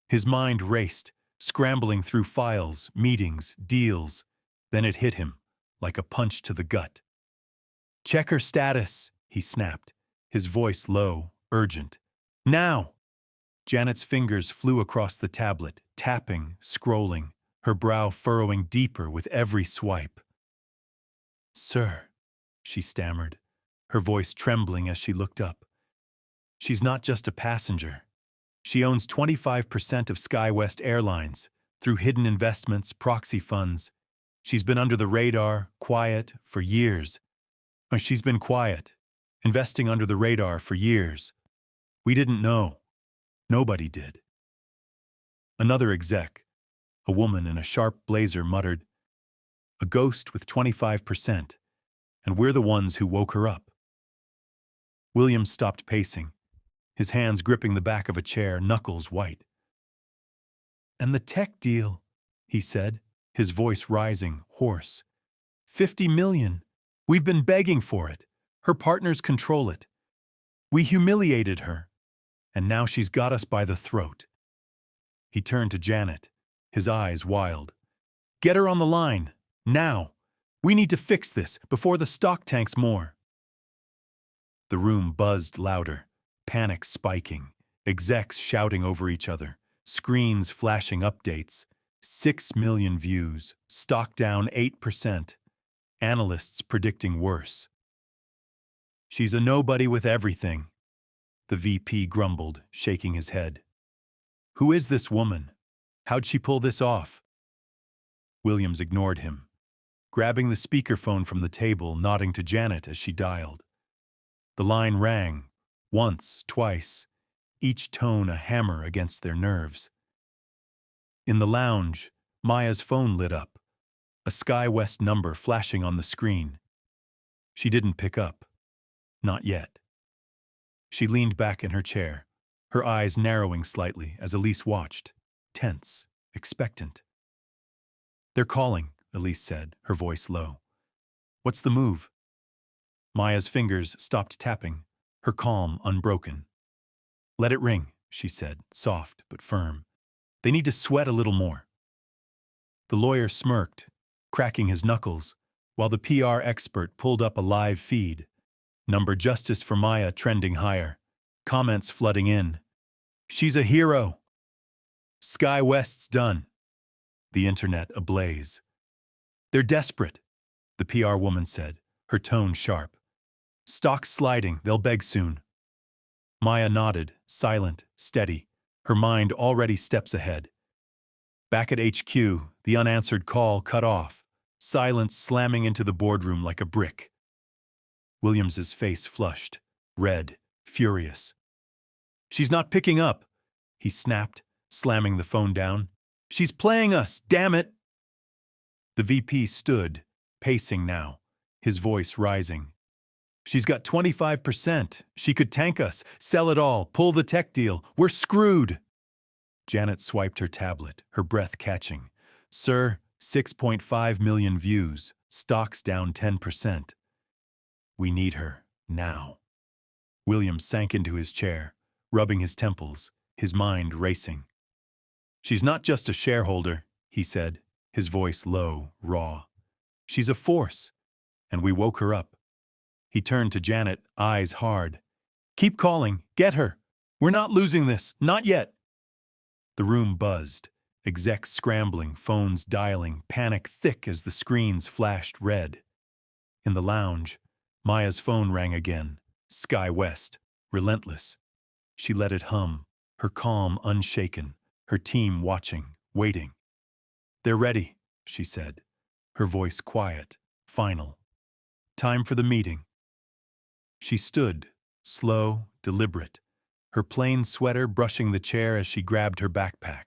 His mind raced, scrambling through files, meetings, deals. Then it hit him, like a punch to the gut. "Check her status," he snapped, his voice low, urgent. "Now!" Janet's fingers flew across the tablet, tapping, scrolling, her brow furrowing deeper with every swipe. "Sir," she stammered, her voice trembling as she looked up. "She's not just a passenger. She owns 25% of SkyWest Airlines through hidden investments, proxy funds. She's been under the radar, quiet, for years. She's been quiet, investing under the radar for years. We didn't know. Nobody did." Another exec, a woman in a sharp blazer, muttered, "A ghost with 25%, and we're the ones who woke her up." Williams stopped pacing, his hands gripping the back of a chair, knuckles white. "And the tech deal," he said, his voice rising, hoarse. "50 million. We've been begging for it. Her partners control it. We humiliated her, and now she's got us by the throat." He turned to Janet, his eyes wild. "Get her on the line, now. We need to fix this before the stock tanks more." The room buzzed louder, panic spiking, execs shouting over each other, screens flashing updates. 6 million views, stock down 8%. Analysts predicting worse. "She's a nobody with everything," the VP grumbled, shaking his head. "Who is this woman? How'd she pull this off?" Williams ignored him, grabbing the speakerphone from the table, nodding to Janet as she dialed. The line rang, once, twice, each tone a hammer against their nerves. In the lounge, Maya's phone lit up, a SkyWest number flashing on the screen. She didn't pick up. Not yet. She leaned back in her chair, her eyes narrowing slightly as Elise watched, tense, expectant. "They're calling," Elise said, her voice low. "What's the move?" Maya's fingers stopped tapping, her calm unbroken. "Let it ring," she said, soft but firm. "They need to sweat a little more." The lawyer smirked, cracking his knuckles, while the PR expert pulled up a live feed. Number Justice for Maya trending higher. Comments flooding in. "She's a hero." "SkyWest's done." The internet ablaze. "They're desperate," the PR woman said, her tone sharp. "Stock's sliding, they'll beg soon." Maya nodded, silent, steady, her mind already steps ahead. Back at HQ, the unanswered call cut off, silence slamming into the boardroom like a brick. Williams's face flushed, red, furious. "She's not picking up," he snapped, slamming the phone down. "She's playing us, damn it!" The VP stood, pacing now, his voice rising. "She's got 25%. She could tank us, sell it all, pull the tech deal. We're screwed." Janet swiped her tablet, her breath catching. "Sir, 6.5 million views. Stock's down 10%. We need her, now." Williams sank into his chair, rubbing his temples, his mind racing. "She's not just a shareholder," he said, his voice low, raw. "She's a force, and we woke her up." He turned to Janet, eyes hard. "Keep calling. Get her. We're not losing this. Not yet." The room buzzed, execs scrambling, phones dialing, panic thick as the screens flashed red. In the lounge, Maya's phone rang again. SkyWest, relentless. She let it hum, her calm unshaken, her team watching, waiting. "They're ready," she said, her voice quiet, final. "Time for the meeting." She stood, slow, deliberate, her plain sweater brushing the chair as she grabbed her backpack.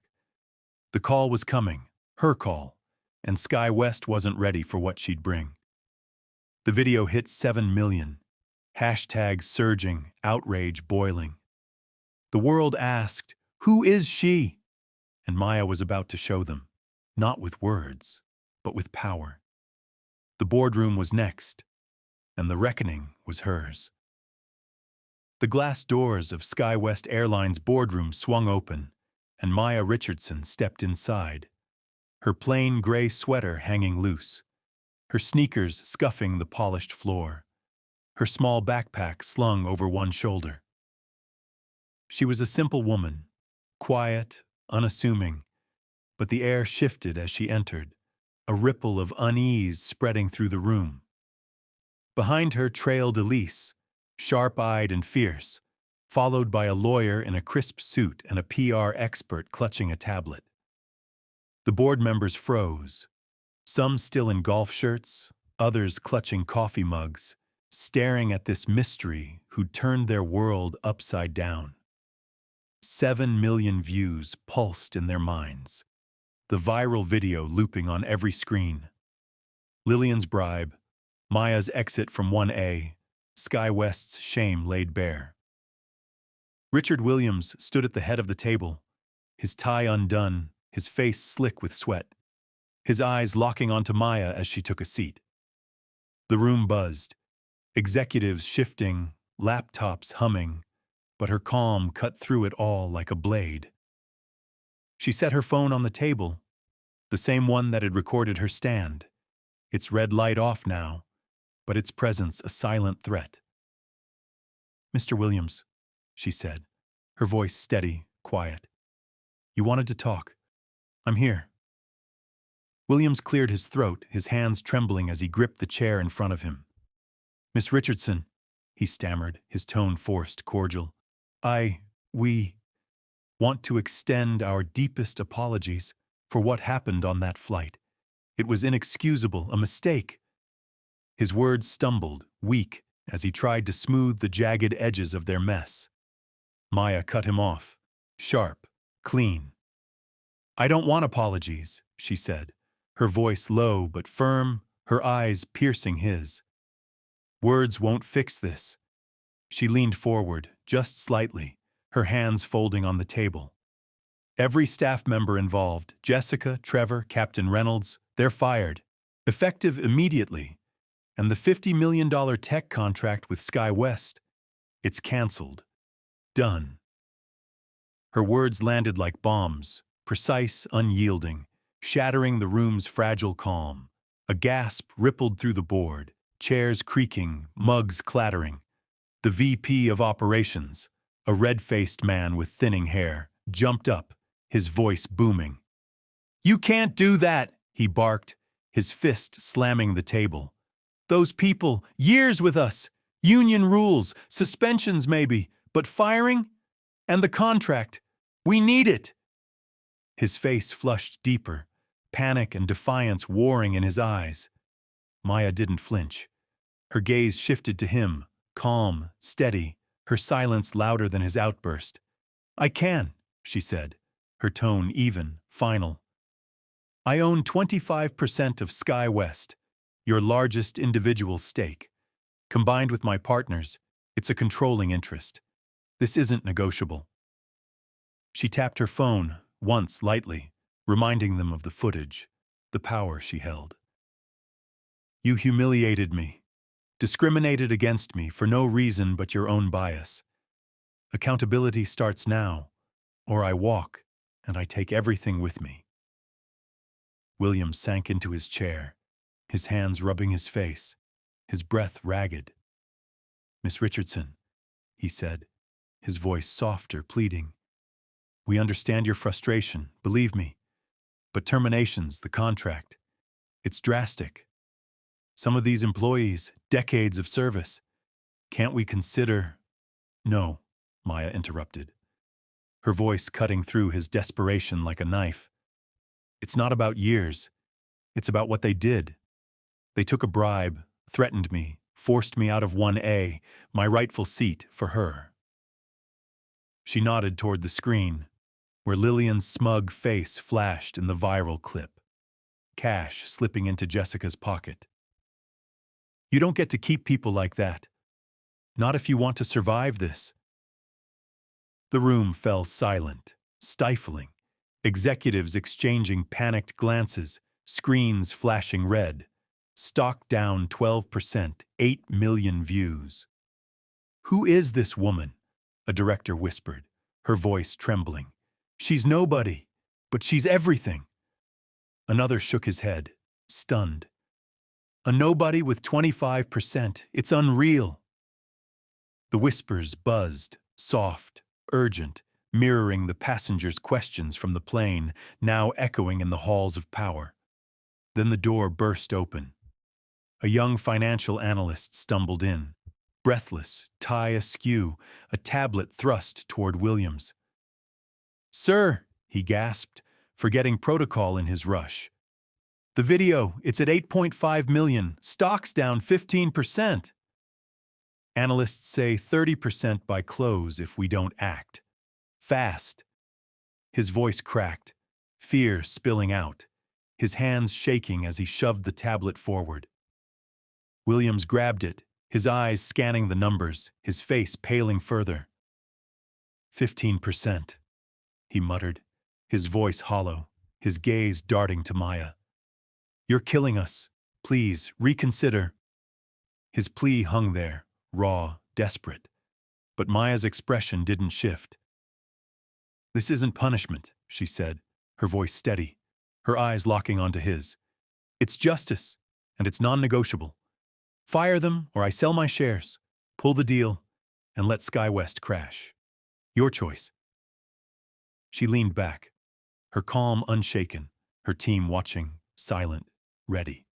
The call was coming, her call, and SkyWest wasn't ready for what she'd bring. The video hit 7 million. Hashtags surging, outrage boiling. The world asked, "Who is she?" And Maya was about to show them, not with words, but with power. The boardroom was next, and the reckoning was hers. The glass doors of SkyWest Airlines' boardroom swung open, and Maya Richardson stepped inside, her plain gray sweater hanging loose, her sneakers scuffing the polished floor, her small backpack slung over one shoulder. She was a simple woman, quiet, unassuming, but the air shifted as she entered, a ripple of unease spreading through the room. Behind her trailed Elise, sharp-eyed and fierce, followed by a lawyer in a crisp suit and a PR expert clutching a tablet. The board members froze, some still in golf shirts, others clutching coffee mugs, staring at this mystery who'd turned their world upside down. 7 million views pulsed in their minds, the viral video looping on every screen. Lillian's bribe, Maya's exit from 1A, SkyWest's shame laid bare. Richard Williams stood at the head of the table, his tie undone, his face slick with sweat, his eyes locking onto Maya as she took a seat. The room buzzed, executives shifting, laptops humming, but her calm cut through it all like a blade. She set her phone on the table, the same one that had recorded her stand, its red light off now, but its presence a silent threat. "Mr. Williams," she said, her voice steady, quiet. "You wanted to talk. I'm here." Williams cleared his throat, his hands trembling as he gripped the chair in front of him. "Miss Richardson," he stammered, his tone forced, cordial. We want to extend our deepest apologies for what happened on that flight. It was inexcusable, a mistake." His words stumbled, weak, as he tried to smooth the jagged edges of their mess. Maya cut him off, sharp, clean. "I don't want apologies," she said, her voice low but firm, her eyes piercing his. "Words won't fix this." She leaned forward, just slightly, her hands folding on the table. "Every staff member involved, Jessica, Trevor, Captain Reynolds, they're fired, effective immediately. And the $50 million tech contract with SkyWest, it's canceled. Done." Her words landed like bombs, precise, unyielding, shattering the room's fragile calm. A gasp rippled through the board, chairs creaking, mugs clattering. The VP of Operations, a red-faced man with thinning hair, jumped up, his voice booming. "You can't do that," he barked, his fist slamming the table. "Those people, years with us, union rules, suspensions maybe, but firing? And the contract, we need it." His face flushed deeper, panic and defiance warring in his eyes. Maya didn't flinch. Her gaze shifted to him, calm, steady, her silence louder than his outburst. "I can," she said, her tone even, final. "I own 25% of SkyWest, your largest individual stake. Combined with my partners, it's a controlling interest. This isn't negotiable." She tapped her phone, once lightly, reminding them of the footage, the power she held. "You humiliated me, discriminated against me for no reason but your own bias. Accountability starts now, or I walk, and I take everything with me." Williams sank into his chair, his hands rubbing his face, his breath ragged. "Miss Richardson," he said, his voice softer, pleading. "We understand your frustration, believe me. But terminations, the contract, it's drastic. Some of these employees, decades of service. Can't we consider—" "No," Maya interrupted, her voice cutting through his desperation like a knife. "It's not about years. It's about what they did. They took a bribe, threatened me, forced me out of 1A, my rightful seat for her." She nodded toward the screen, where Lillian's smug face flashed in the viral clip, cash slipping into Jessica's pocket. "You don't get to keep people like that. Not if you want to survive this." The room fell silent, stifling, executives exchanging panicked glances, screens flashing red. stock down 12%, 8 million views. "Who is this woman?" a director whispered, her voice trembling. "She's nobody, but she's everything." Another shook his head, stunned. "A nobody with 25%, it's unreal." The whispers buzzed, soft, urgent, mirroring the passengers' questions from the plane, now echoing in the halls of power. Then the door burst open. A young financial analyst stumbled in, breathless, tie askew, a tablet thrust toward Williams. "Sir," he gasped, forgetting protocol in his rush. "The video, it's at 8.5 million, stock's down 15%. Analysts say 30% by close if we don't act. Fast." His voice cracked, fear spilling out, his hands shaking as he shoved the tablet forward. Williams grabbed it, his eyes scanning the numbers, his face paling further. 15%, he muttered, his voice hollow, his gaze darting to Maya. "You're killing us. Please, reconsider." His plea hung there, raw, desperate. But Maya's expression didn't shift. "This isn't punishment," she said, her voice steady, her eyes locking onto his. "It's justice, and it's non-negotiable. Fire them, or I sell my shares, pull the deal, and let SkyWest crash. Your choice." She leaned back, her calm unshaken, her team watching, silent, ready.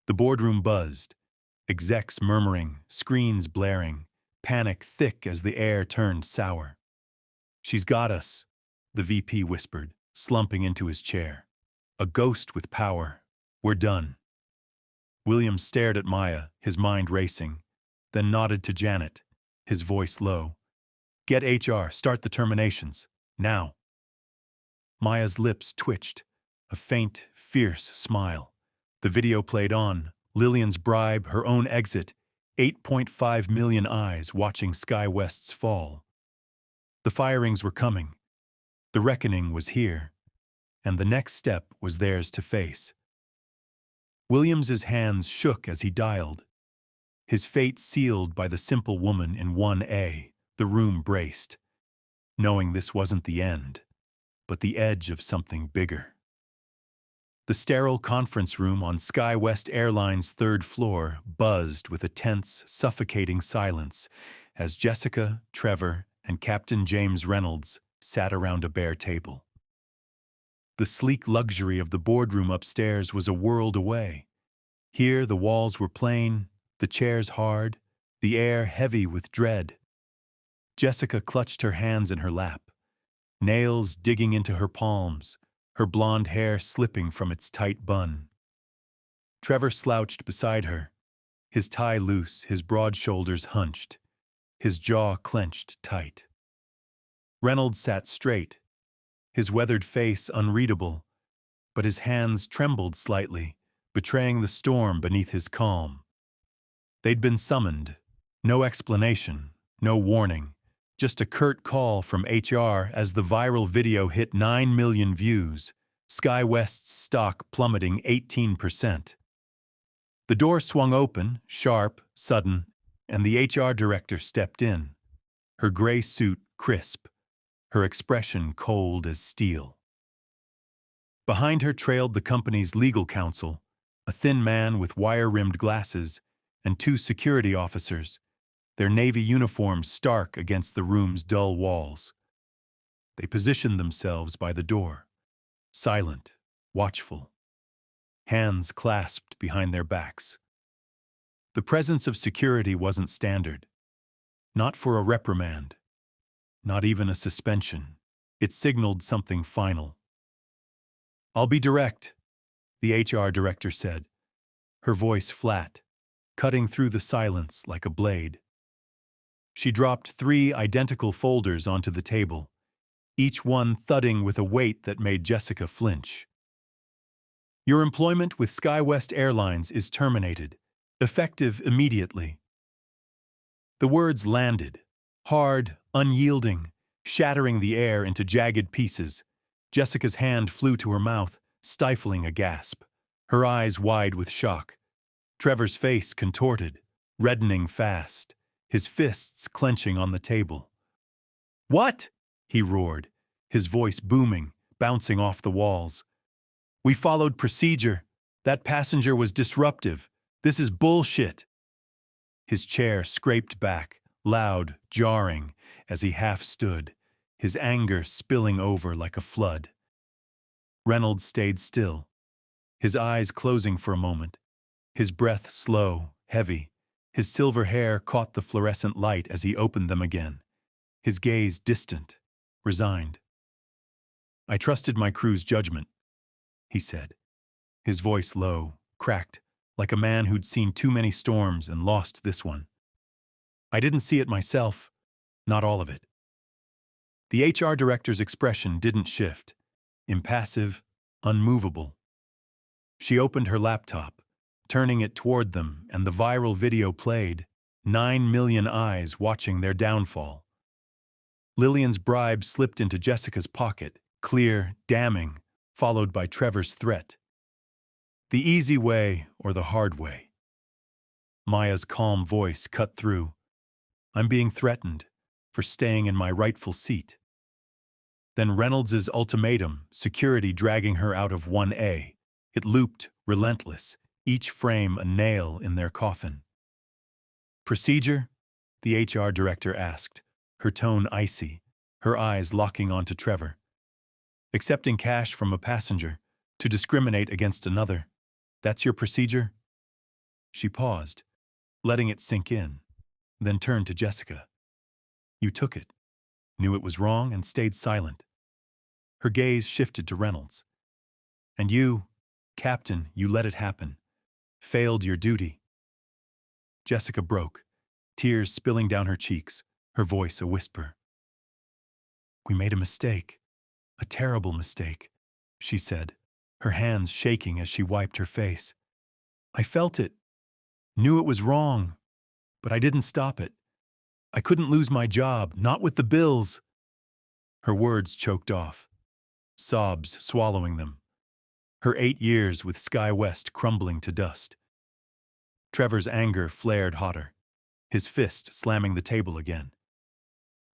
The boardroom buzzed, execs murmuring, screens blaring, panic thick as the air turned sour. "She's got us," the VP whispered, slumping into his chair. "A ghost with power. We're done." Williams stared at Maya, his mind racing, then nodded to Janet, his voice low. "Get HR, start the terminations. Now." Maya's lips twitched, a faint, fierce smile. The video played on, Lillian's bribe, her own exit, 8.5 million eyes watching SkyWest's fall. The firings were coming. The reckoning was here, and the next step was theirs to face. Williams's hands shook as he dialed. His fate sealed by the simple woman in 1A, the room braced, knowing this wasn't the end, but the edge of something bigger. The sterile conference room on SkyWest Airlines' third floor buzzed with a tense, suffocating silence as Jessica, Trevor, and Captain James Reynolds sat around a bare table. The sleek luxury of the boardroom upstairs was a world away. Here the walls were plain, the chairs hard, the air heavy with dread. Jessica clutched her hands in her lap, nails digging into her palms, her blonde hair slipping from its tight bun. Trevor slouched beside her, his tie loose, his broad shoulders hunched, his jaw clenched tight. Reynolds sat straight, his weathered face unreadable, but his hands trembled slightly, betraying the storm beneath his calm. They'd been summoned, no explanation, no warning, just a curt call from HR as the viral video hit 9 million views, SkyWest's stock plummeting 18%. The door swung open, sharp, sudden, and the HR director stepped in, her gray suit crisp, her expression cold as steel. Behind her trailed the company's legal counsel, a thin man with wire-rimmed glasses, and 2 security officers, their navy uniforms stark against the room's dull walls. They positioned themselves by the door, silent, watchful, hands clasped behind their backs. The presence of security wasn't standard, not for a reprimand, not even a suspension. It signaled something final. "I'll be direct," the HR director said, her voice flat, cutting through the silence like a blade. She dropped 3 identical folders onto the table, each one thudding with a weight that made Jessica flinch. "Your employment with SkyWest Airlines is terminated, effective immediately." The words landed, hard, unyielding, shattering the air into jagged pieces. Jessica's hand flew to her mouth, stifling a gasp, her eyes wide with shock, Trevor's face contorted, reddening fast, his fists clenching on the table. "What?" he roared, his voice booming, bouncing off the walls. "We followed procedure. That passenger was disruptive. This is bullshit." His chair scraped back, loud, jarring, as he half stood, his anger spilling over like a flood. Reynolds stayed still, his eyes closing for a moment, his breath slow, heavy. His silver hair caught the fluorescent light as he opened them again, his gaze distant, resigned. "I trusted my crew's judgment," he said, his voice low, cracked, like a man who'd seen too many storms and lost this one. "I didn't see it myself, not all of it." The HR director's expression didn't shift, impassive, unmovable. She opened her laptop, turning it toward them, and the viral video played, 9 million eyes watching their downfall. Lillian's bribe slipped into Jessica's pocket, clear, damning, followed by Trevor's threat. "The easy way or the hard way?" Maya's calm voice cut through. "I'm being threatened for staying in my rightful seat." Then Reynolds's ultimatum, security dragging her out of 1A. It looped, relentless, each frame a nail in their coffin. "Procedure?" the HR director asked, her tone icy, her eyes locking onto Trevor. "Accepting cash from a passenger to discriminate against another. That's your procedure?" She paused, letting it sink in, then turned to Jessica. "You took it, knew it was wrong, and stayed silent." Her gaze shifted to Reynolds. "And you, Captain, you let it happen. Failed your duty." Jessica broke, tears spilling down her cheeks, her voice a whisper. "We made a mistake, a terrible mistake," she said, her hands shaking as she wiped her face. "I felt it, knew it was wrong, but I didn't stop it. I couldn't lose my job, not with the bills." Her words choked off, sobs swallowing them, her 8 years with Sky West crumbling to dust. Trevor's anger flared hotter, his fist slamming the table again.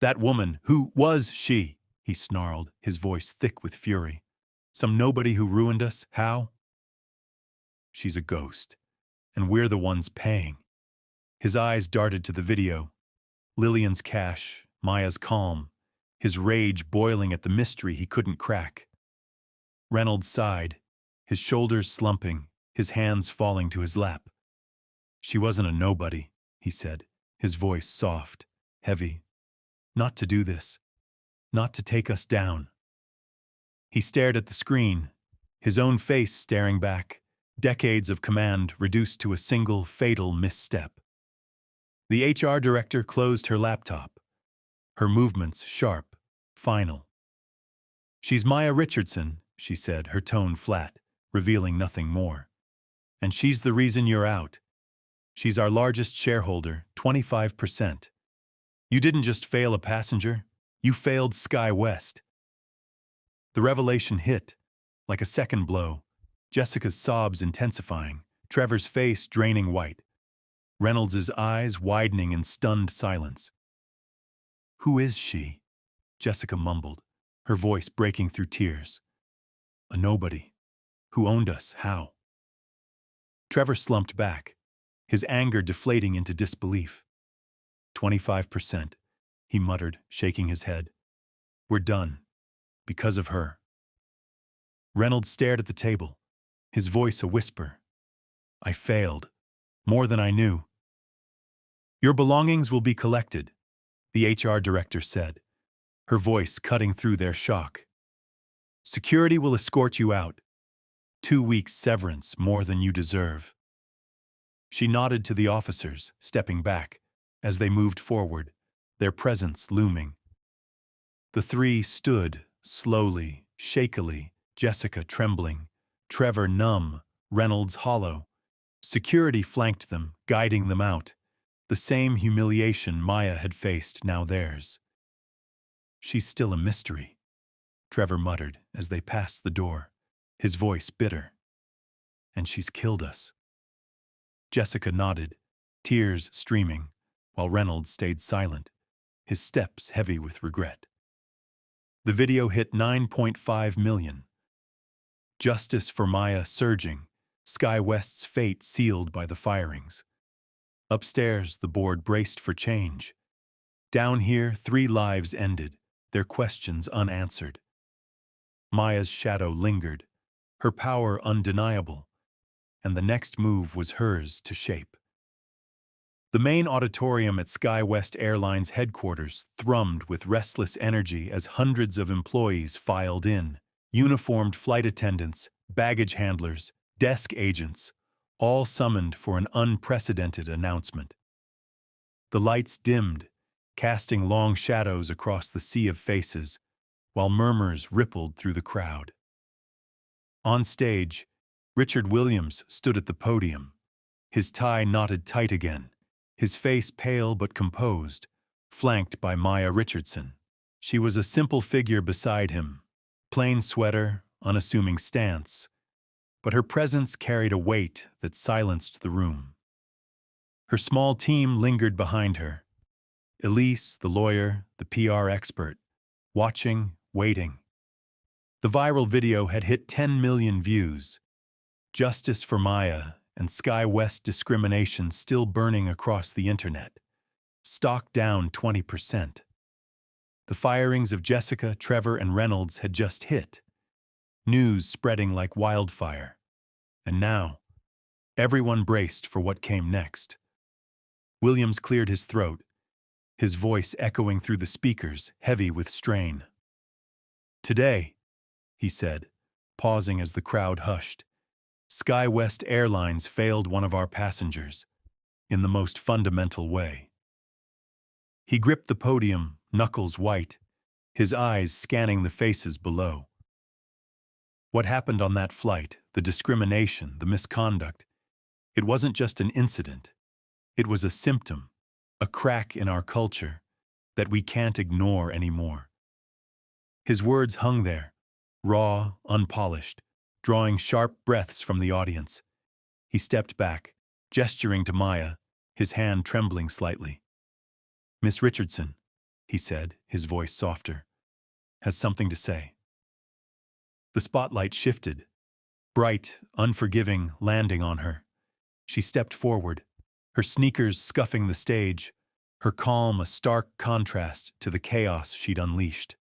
"That woman, who was she?" he snarled, his voice thick with fury. "Some nobody who ruined us, how?" "She's a ghost, and we're the ones paying." His eyes darted to the video. Lillian's cash, Maya's calm, his rage boiling at the mystery he couldn't crack. Reynolds sighed, his shoulders slumping, his hands falling to his lap. "She wasn't a nobody," he said, his voice soft, heavy. "Not to do this. Not to take us down." He stared at the screen, his own face staring back, decades of command reduced to a single fatal misstep. The HR director closed her laptop, her movements sharp, final. "She's Maya Richardson," she said, her tone flat, revealing nothing more. "And she's the reason you're out. She's our largest shareholder, 25%. You didn't just fail a passenger, you failed Sky West." The revelation hit, like a second blow, Jessica's sobs intensifying, Trevor's face draining white, Reynolds's eyes widening in stunned silence. "Who is she?" Jessica mumbled, her voice breaking through tears. "A nobody. Who owned us, how?" Trevor slumped back, his anger deflating into disbelief. 25%, he muttered, shaking his head. "We're done. Because of her." Reynolds stared at the table, his voice a whisper. "I failed. More than I knew." "Your belongings will be collected," the HR director said, her voice cutting through their shock. "Security will escort you out. 2 weeks severance, more than you deserve." She nodded to the officers, stepping back, as they moved forward, their presence looming. The three stood, slowly, shakily, Jessica trembling, Trevor numb, Reynolds hollow. Security flanked them, guiding them out. The same humiliation Maya had faced, now theirs. "She's still a mystery," Trevor muttered as they passed the door, his voice bitter. "And she's killed us." Jessica nodded, tears streaming, while Reynolds stayed silent, his steps heavy with regret. The video hit 9.5 million. Justice for Maya surging, Sky West's fate sealed by the firings. Upstairs, the board braced for change. Down here, 3 lives ended, their questions unanswered. Maya's shadow lingered, her power undeniable, and the next move was hers to shape. The main auditorium at SkyWest Airlines headquarters thrummed with restless energy as hundreds of employees filed in. Uniformed flight attendants, baggage handlers, desk agents, all summoned for an unprecedented announcement. The lights dimmed, casting long shadows across the sea of faces, while murmurs rippled through the crowd. On stage, Richard Williams stood at the podium, his tie knotted tight again, his face pale but composed, flanked by Maya Richardson. She was a simple figure beside him, plain sweater, unassuming stance, but her presence carried a weight that silenced the room. Her small team lingered behind her. Elise, the lawyer, the PR expert, watching, waiting. The viral video had hit 10 million views. Justice for Maya and Sky West discrimination still burning across the internet. Stock down 20%. The firings of Jessica, Trevor, and Reynolds had just hit. News spreading like wildfire. And now, everyone braced for what came next. Williams cleared his throat, his voice echoing through the speakers, heavy with strain. "Today," he said, pausing as the crowd hushed, "SkyWest Airlines failed one of our passengers, in the most fundamental way." He gripped the podium, knuckles white, his eyes scanning the faces below. What happened on that flight, the discrimination, the misconduct, it wasn't just an incident. It was a symptom, a crack in our culture that we can't ignore anymore. His words hung there, raw, unpolished, drawing sharp breaths from the audience. He stepped back, gesturing to Maya, his hand trembling slightly. "Miss Richardson," he said, his voice softer, "has something to say." The spotlight shifted, bright, unforgiving, landing on her. She stepped forward, her sneakers scuffing the stage, her calm a stark contrast to the chaos she'd unleashed.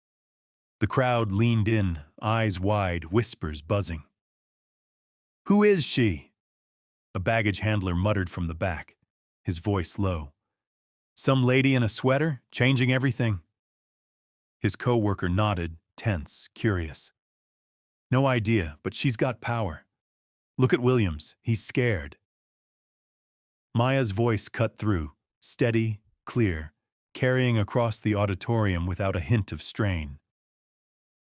The crowd leaned in, eyes wide, whispers buzzing. "Who is she?" A baggage handler muttered from the back, his voice low. "Some lady in a sweater, changing everything." His co-worker nodded, tense, curious. "No idea, but she's got power. Look at Williams, he's scared." Maya's voice cut through, steady, clear, carrying across the auditorium without a hint of strain.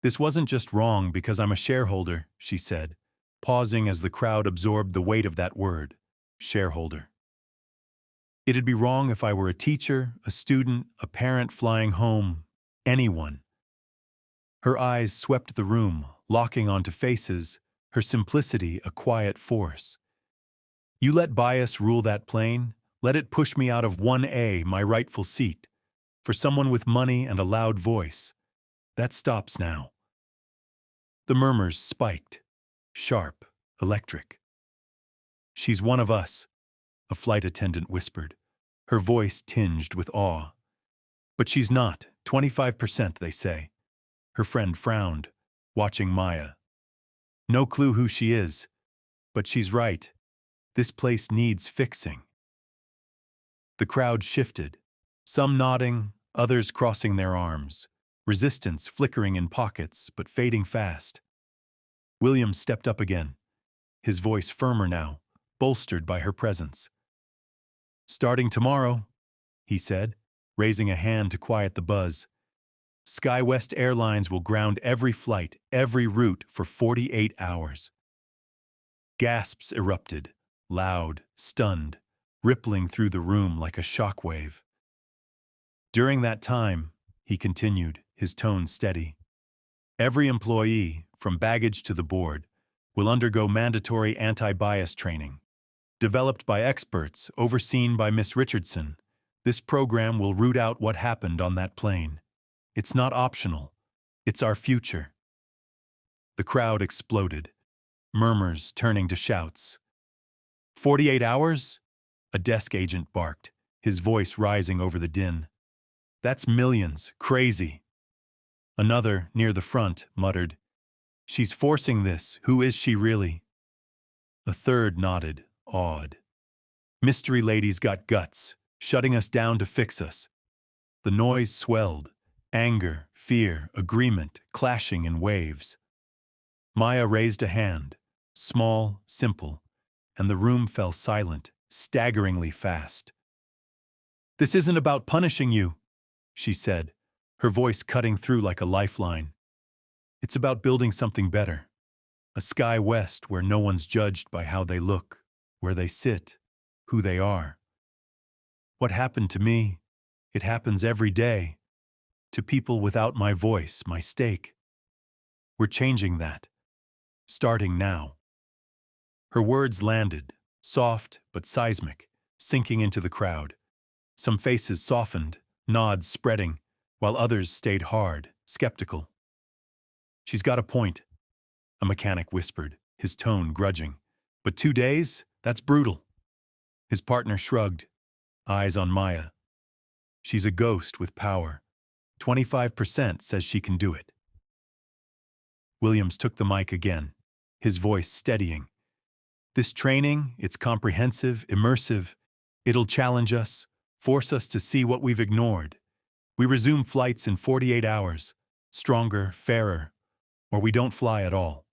"This wasn't just wrong because I'm a shareholder," she said, pausing as the crowd absorbed the weight of that word, shareholder. "It'd be wrong if I were a teacher, a student, a parent flying home, anyone." Her eyes swept the room, locking onto faces, her simplicity a quiet force. "You let bias rule that plane, let it push me out of 1A, my rightful seat, for someone with money and a loud voice. That stops now." The murmurs spiked, sharp, electric. "She's one of us," a flight attendant whispered, her voice tinged with awe. "But she's not, 25%, they say." Her friend frowned, watching Maya. "No clue who she is, but she's right. This place needs fixing." The crowd shifted, some nodding, others crossing their arms, resistance flickering in pockets but fading fast. Williams stepped up again, his voice firmer now, bolstered by her presence. "Starting tomorrow," he said, raising a hand to quiet the buzz, "SkyWest Airlines will ground every flight, every route for 48 hours. Gasps erupted, loud, stunned, rippling through the room like a shockwave. "During that time," he continued, his tone steady, "every employee, from baggage to the board, will undergo mandatory anti-bias training. Developed by experts, overseen by Miss Richardson, this program will root out what happened on that plane. It's not optional. It's our future. The crowd exploded, murmurs turning to shouts. 48 hours? A desk agent barked, his voice rising over the din. That's millions, crazy. Another, near the front, muttered, She's forcing this, who is she really? A third nodded, awed. Mystery lady's got guts, shutting us down to fix us. The noise swelled, anger, fear, agreement, clashing in waves. Maya raised a hand, small, simple, and the room fell silent, staggeringly fast. This isn't about punishing you, she said, her voice cutting through like a lifeline. It's about building something better. A sky west where no one's judged by how they look, where they sit, who they are. What happened to me, it happens every day. To people without my voice, my stake. We're changing that. Starting now. Her words landed, soft but seismic, sinking into the crowd. Some faces softened, nods spreading, while others stayed hard, skeptical. She's got a point, a mechanic whispered, his tone grudging. But 2 days? That's brutal. His partner shrugged, eyes on Maya. She's a ghost with power. 25% says she can do it. Williams took the mic again, his voice steadying. This training, it's comprehensive, immersive. It'll challenge us, force us to see what we've ignored. We resume flights in 48 hours, stronger, fairer, or we don't fly at all.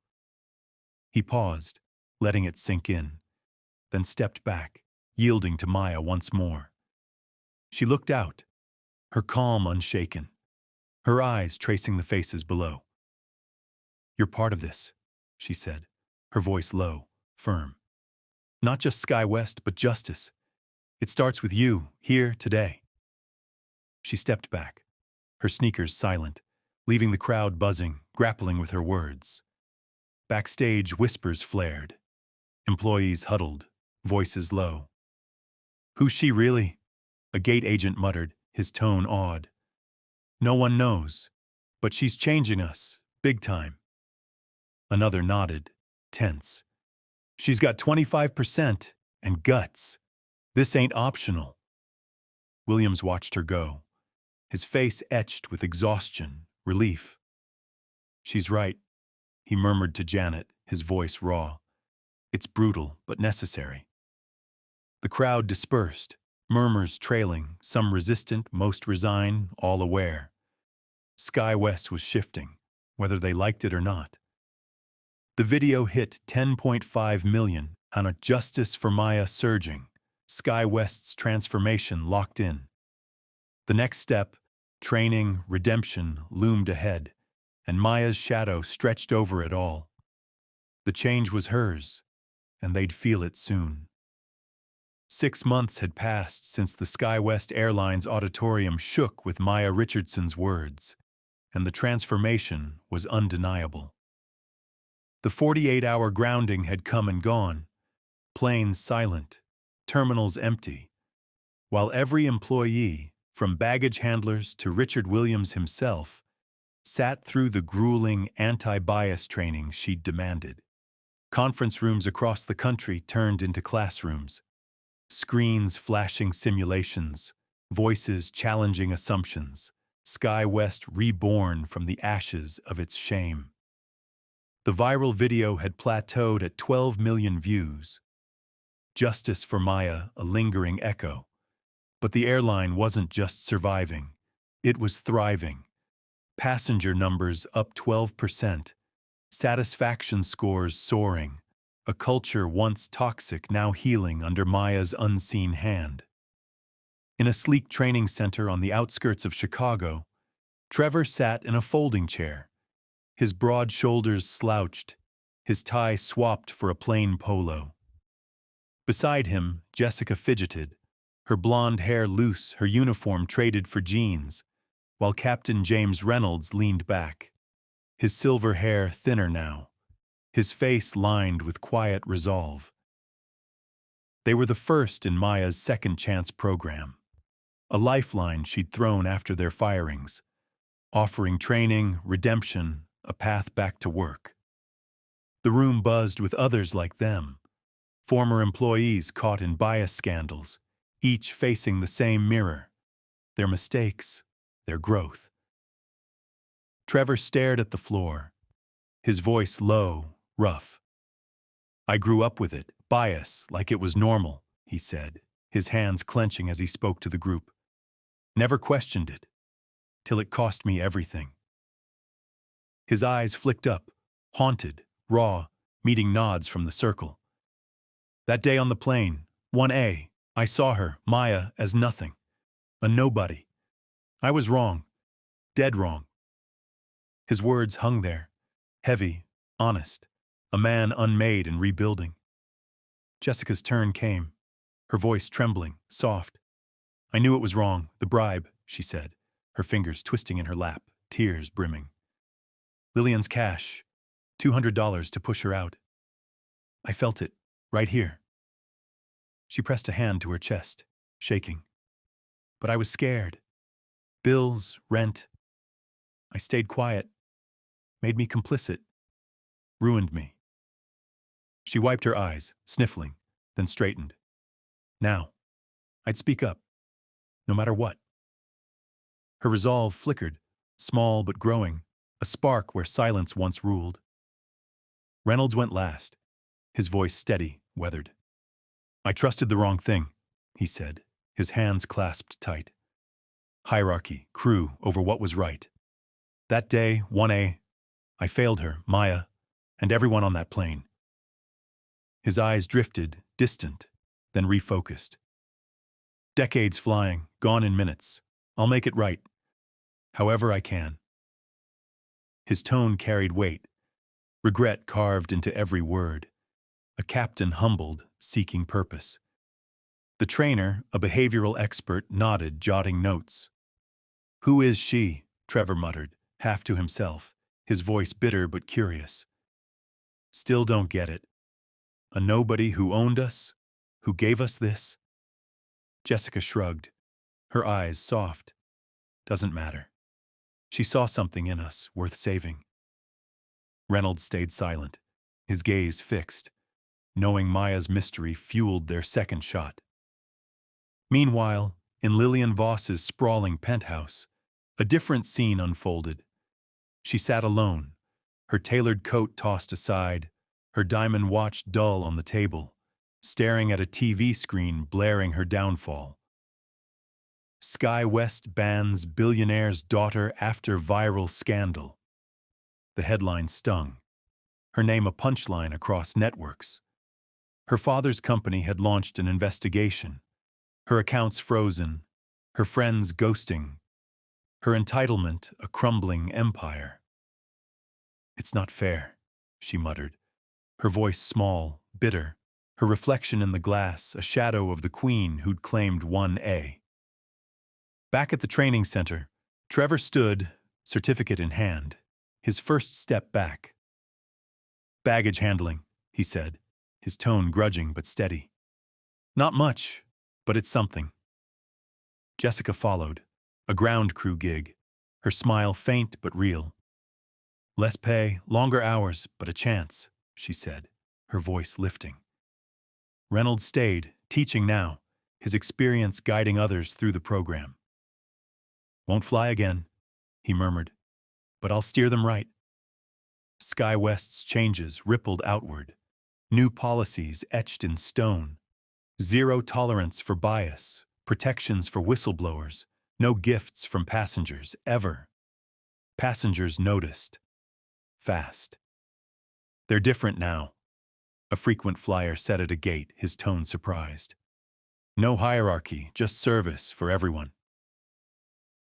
He paused, letting it sink in, then stepped back, yielding to Maya once more. She looked out, her calm unshaken, her eyes tracing the faces below. You're part of this, she said, her voice low, firm. Not just Sky West, but justice. It starts with you, here, today. She stepped back, her sneakers silent, leaving the crowd buzzing, grappling with her words. Backstage, whispers flared. Employees huddled, voices low. Who's she really? A gate agent muttered, his tone awed. No one knows, but she's changing us, big time. Another nodded, tense. She's got 25% and guts. This ain't optional. Williams watched her go, his face etched with exhaustion, relief. She's right, he murmured to Janet, his voice raw. It's brutal, but necessary. The crowd dispersed, murmurs trailing, some resistant, most resigned, all aware. Sky West was shifting, whether they liked it or not. The video hit 10.5 million, and a Justice for Maya surging, Sky West's transformation locked in. The next step, training, redemption, loomed ahead, and Maya's shadow stretched over it all. The change was hers, and they'd feel it soon. 6 months had passed since the SkyWest Airlines auditorium shook with Maya Richardson's words, and the transformation was undeniable. The 48-hour grounding had come and gone, planes silent, terminals empty, while every employee, from baggage handlers to Richard Williams himself, sat through the grueling anti-bias training she'd demanded. Conference rooms across the country turned into classrooms, screens flashing simulations, voices challenging assumptions, Sky West reborn from the ashes of its shame. The viral video had plateaued at 12 million views. Justice for Maya, a lingering echo. But the airline wasn't just surviving, it was thriving. Passenger numbers up 12%, satisfaction scores soaring, a culture once toxic now healing under Maya's unseen hand. In a sleek training center on the outskirts of Chicago, Trevor sat in a folding chair, his broad shoulders slouched, his tie swapped for a plain polo. Beside him, Jessica fidgeted, her blonde hair loose, her uniform traded for jeans, while Captain James Reynolds leaned back, his silver hair thinner now, his face lined with quiet resolve. They were the first in Maya's second chance program, a lifeline she'd thrown after their firings, offering training, redemption, a path back to work. The room buzzed with others like them, former employees caught in bias scandals, each facing the same mirror, their mistakes, their growth. Trevor stared at the floor, his voice low, rough. "I grew up with it, bias, like it was normal," he said, his hands clenching as he spoke to the group. "Never questioned it, till it cost me everything." His eyes flicked up, haunted, raw, meeting nods from the circle. "That day on the plane, 1A, I saw her, Maya, as nothing. A nobody. I was wrong. Dead wrong." His words hung there, heavy, honest, a man unmade and rebuilding. Jessica's turn came, her voice trembling, soft. "I knew it was wrong, the bribe," she said, her fingers twisting in her lap, tears brimming. "Lillian's cash, $200 to push her out. I felt it, right here." She pressed a hand to her chest, shaking. "But I was scared. Bills, rent. I stayed quiet. Made me complicit. Ruined me." She wiped her eyes, sniffling, then straightened. "Now, I'd speak up, no matter what." Her resolve flickered, small but growing, a spark where silence once ruled. Reynolds went last, his voice steady, weathered. "I trusted the wrong thing," he said, his hands clasped tight. "Hierarchy, crew, over what was right. That day, 1A, I failed her, Maya, and everyone on that plane." His eyes drifted, distant, then refocused. "Decades flying, gone in minutes. I'll make it right. However I can." His tone carried weight, regret carved into every word. A captain humbled, seeking purpose. The trainer, a behavioral expert, nodded, jotting notes. "Who is she?" Trevor muttered, half to himself, his voice bitter but curious. "Still don't get it. A nobody who owned us? Who gave us this?" Jessica shrugged, her eyes soft. "Doesn't matter. She saw something in us worth saving." Reynolds stayed silent, his gaze fixed, knowing Maya's mystery fueled their second shot. Meanwhile, in Lillian Voss's sprawling penthouse, a different scene unfolded. She sat alone, her tailored coat tossed aside, her diamond watch dull on the table, staring at a TV screen blaring her downfall. Sky West bans billionaire's daughter after viral scandal. The headline stung, her name a punchline across networks. Her father's company had launched an investigation, her accounts frozen, her friends ghosting, her entitlement a crumbling empire. "It's not fair," she muttered, her voice small, bitter, her reflection in the glass a shadow of the queen who'd claimed 1A. Back at the training center, Trevor stood, certificate in hand, his first step back. "Baggage handling," he said, his tone grudging but steady. "Not much, but it's something." Jessica followed, a ground crew gig, her smile faint but real. "Less pay, longer hours, but a chance," she said, her voice lifting. Reynolds stayed, teaching now, his experience guiding others through the program. "Won't fly again," he murmured, "but I'll steer them right." Sky West's changes rippled outward, new policies etched in stone. Zero tolerance for bias, protections for whistleblowers, no gifts from passengers, ever. Passengers noticed. Fast. "They're different now," a frequent flyer said at a gate, his tone surprised. "No hierarchy, just service for everyone."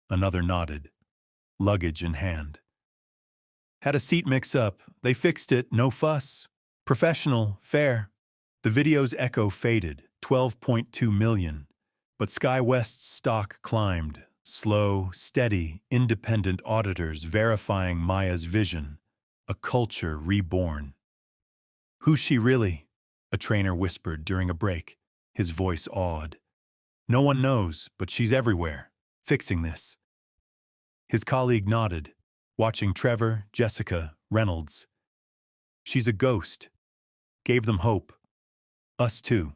Another nodded, luggage in hand. "Had a seat mix-up. They fixed it, no fuss. Professional, fair." The video's echo faded, 12.2 million. But Sky West's stock climbed, slow, steady, independent auditors verifying Maya's vision, a culture reborn. "Who's she really?" a trainer whispered during a break, his voice awed. No one knows, but she's everywhere, fixing this. His colleague nodded, watching Trevor, Jessica, Reynolds. She's a ghost. Gave them hope. Us too.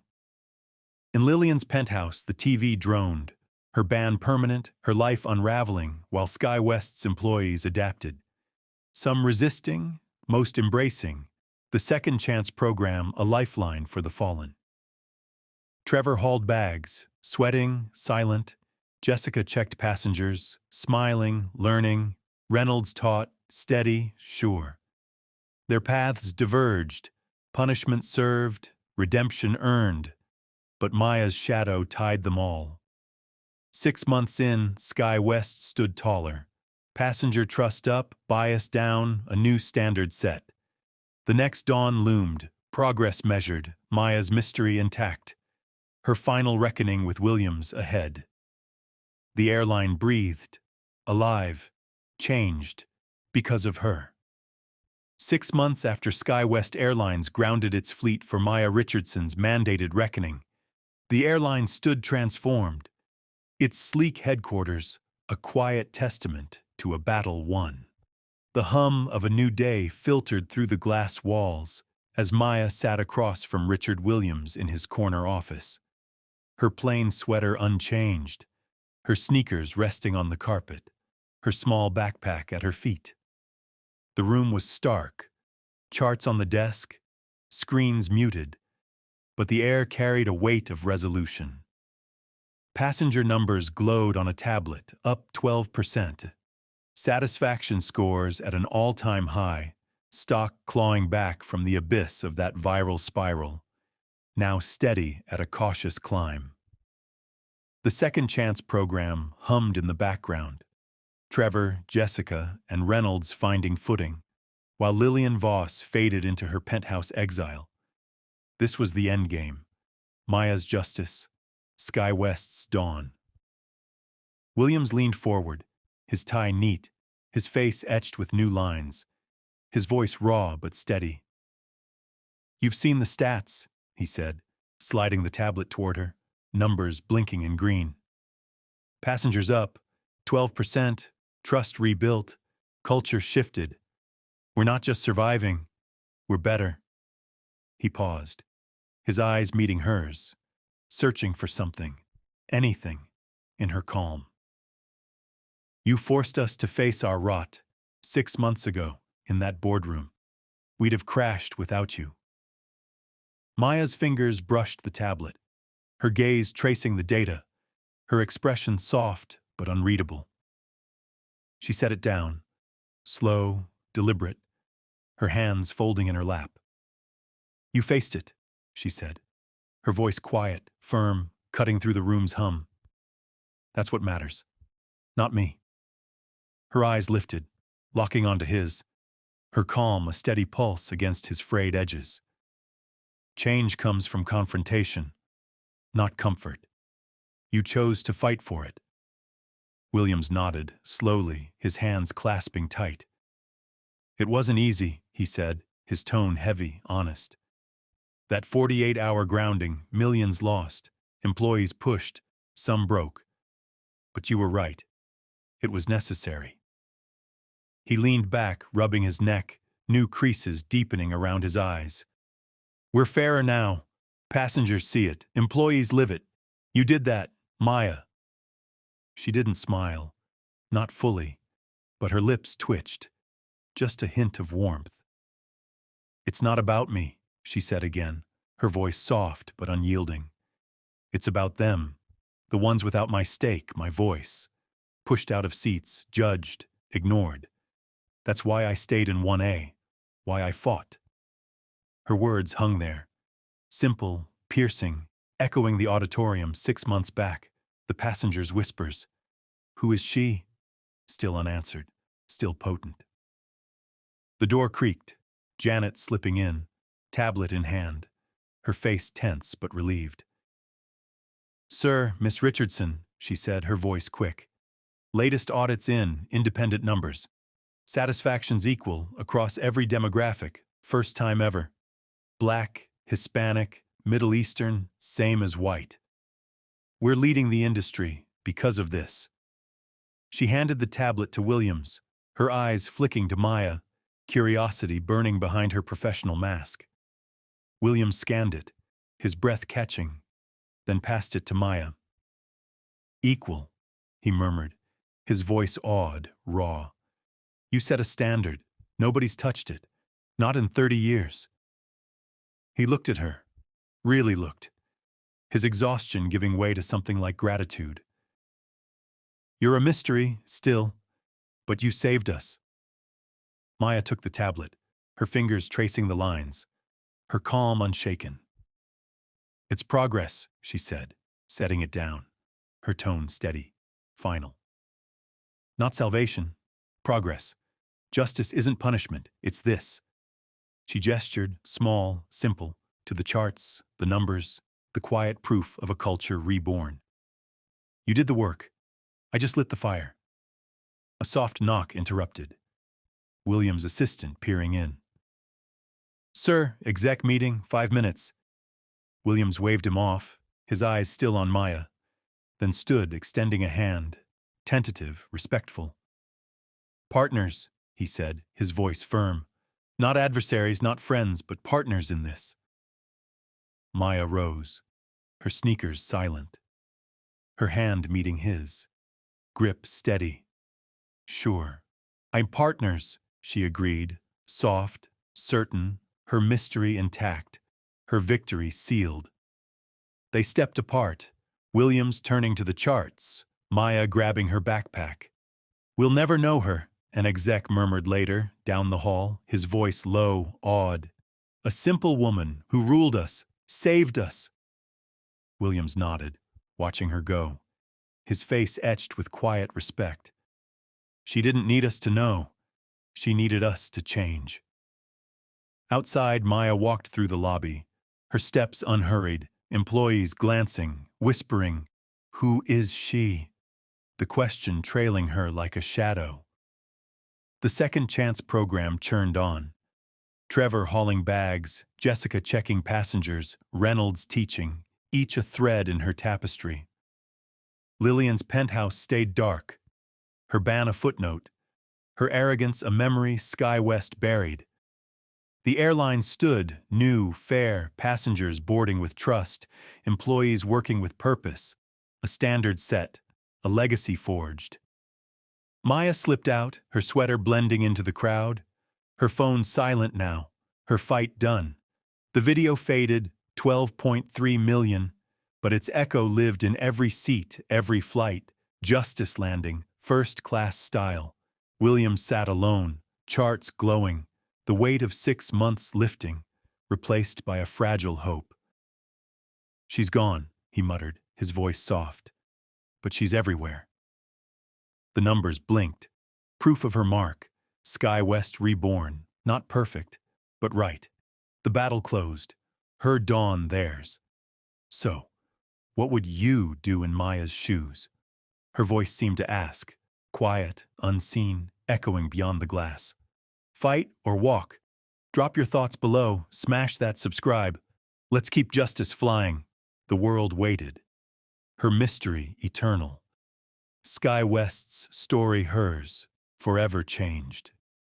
In Lillian's penthouse, the TV droned, her ban permanent, her life unraveling, while Sky West's employees adapted. Some resisting, most embracing, the Second Chance program a lifeline for the fallen. Trevor hauled bags, sweating, silent. Jessica checked passengers, smiling, learning. Reynolds taught, steady, sure. Their paths diverged, punishment served, redemption earned, but Maya's shadow tied them all. 6 months in, Sky West stood taller. Passenger trust up, bias down, a new standard set. The next dawn loomed, progress measured, Maya's mystery intact. Her final reckoning with Williams ahead. The airline breathed, alive, changed, because of her. 6 months after SkyWest Airlines grounded its fleet for Maya Richardson's mandated reckoning, the airline stood transformed, its sleek headquarters a quiet testament to a battle won. The hum of a new day filtered through the glass walls as Maya sat across from Richard Williams in his corner office. Her plain sweater unchanged, her sneakers resting on the carpet, her small backpack at her feet. The room was stark, charts on the desk, screens muted, but the air carried a weight of resolution. Passenger numbers glowed on a tablet, up 12%. Satisfaction scores at an all-time high, stock clawing back from the abyss of that viral spiral, now steady at a cautious climb. The Second Chance program hummed in the background, Trevor, Jessica, and Reynolds finding footing, while Lillian Voss faded into her penthouse exile. This was the endgame, Maya's justice, Sky West's dawn. Williams leaned forward, his tie neat, his face etched with new lines, his voice raw but steady. "You've seen the stats," he said, sliding the tablet toward her, numbers blinking in green. "Passengers up, 12%, trust rebuilt, culture shifted. We're not just surviving, we're better." He paused, his eyes meeting hers, searching for something, anything, in her calm. "You forced us to face our rot 6 months ago in that boardroom. We'd have crashed without you." Maya's fingers brushed the tablet, her gaze tracing the data, her expression soft but unreadable. She set it down, slow, deliberate, her hands folding in her lap. "You faced it," she said, her voice quiet, firm, cutting through the room's hum. "That's what matters. Not me." Her eyes lifted, locking onto his, her calm a steady pulse against his frayed edges. "Change comes from confrontation, not comfort. You chose to fight for it." Williams nodded, slowly, his hands clasping tight. "It wasn't easy," he said, his tone heavy, honest. "That 48-hour grounding, millions lost, employees pushed, some broke. But you were right. It was necessary." He leaned back, rubbing his neck, new creases deepening around his eyes. "We're fairer now. Passengers see it. Employees live it. You did that, Maya." She didn't smile, not fully, but her lips twitched, just a hint of warmth. "It's not about me," she said again, her voice soft but unyielding. "It's about them, the ones without my stake, my voice, pushed out of seats, judged, ignored. That's why I stayed in 1A, why I fought." Her words hung there, simple, piercing, echoing the auditorium 6 months back, the passengers' whispers. Who is she? Still unanswered, still potent. The door creaked, Janet slipping in, tablet in hand, her face tense but relieved. "Sir, Miss Richardson," she said, her voice quick. "Latest audits in, independent numbers. Satisfaction's equal across every demographic, first time ever. Black, Hispanic, Middle Eastern, same as white. We're leading the industry because of this. She handed the tablet to Williams, her eyes flicking to Maya, curiosity burning behind her professional mask. Williams scanned it, his breath catching, then passed it to Maya. Equal, he murmured, his voice awed, raw. You set a standard. Nobody's touched it. Not in 30 years. He looked at her, really looked, his exhaustion giving way to something like gratitude. You're a mystery, still, but you saved us. Maya took the tablet, her fingers tracing the lines, her calm unshaken. It's progress, she said, setting it down, her tone steady, final. Not salvation, progress. Justice isn't punishment, it's this. She gestured, small, simple, to the charts, the numbers, the quiet proof of a culture reborn. You did the work. I just lit the fire. A soft knock interrupted. William's assistant peering in. Sir, exec meeting, 5 minutes. Williams waved him off, his eyes still on Maya, then stood extending a hand, tentative, respectful. Partners, he said, his voice firm. Not adversaries, not friends, but partners in this. Maya rose, her sneakers silent, her hand meeting his, grip steady. Sure. I'm partners, she agreed, soft, certain, her mystery intact, her victory sealed. They stepped apart, Williams turning to the charts, Maya grabbing her backpack. We'll never know her, an exec murmured later, down the hall, his voice low, awed. A simple woman who ruled us, saved us. Williams nodded, watching her go, his face etched with quiet respect. She didn't need us to know. She needed us to change. Outside, Maya walked through the lobby, her steps unhurried, employees glancing, whispering, "Who is she?" The question trailing her like a shadow. The second chance program churned on. Trevor hauling bags, Jessica checking passengers, Reynolds teaching, each a thread in her tapestry. Lillian's penthouse stayed dark, her ban a footnote, her arrogance a memory SkyWest buried. The airline stood, new, fair, passengers boarding with trust, employees working with purpose, a standard set, a legacy forged. Maya slipped out, her sweater blending into the crowd, her phone silent now, her fight done. The video faded, 12.3 million, but its echo lived in every seat, every flight, justice landing, first-class style. Williams sat alone, charts glowing, the weight of 6 months lifting, replaced by a fragile hope. She's gone, he muttered, his voice soft, but she's everywhere. The numbers blinked, proof of her mark, SkyWest reborn, not perfect, but right. The battle closed, her dawn theirs. So, what would you do in Maya's shoes? Her voice seemed to ask, quiet, unseen, echoing beyond the glass. Fight or walk? Drop your thoughts below, smash that subscribe. Let's keep justice flying. The world waited. Her mystery eternal. SkyWest's story hers, forever changed.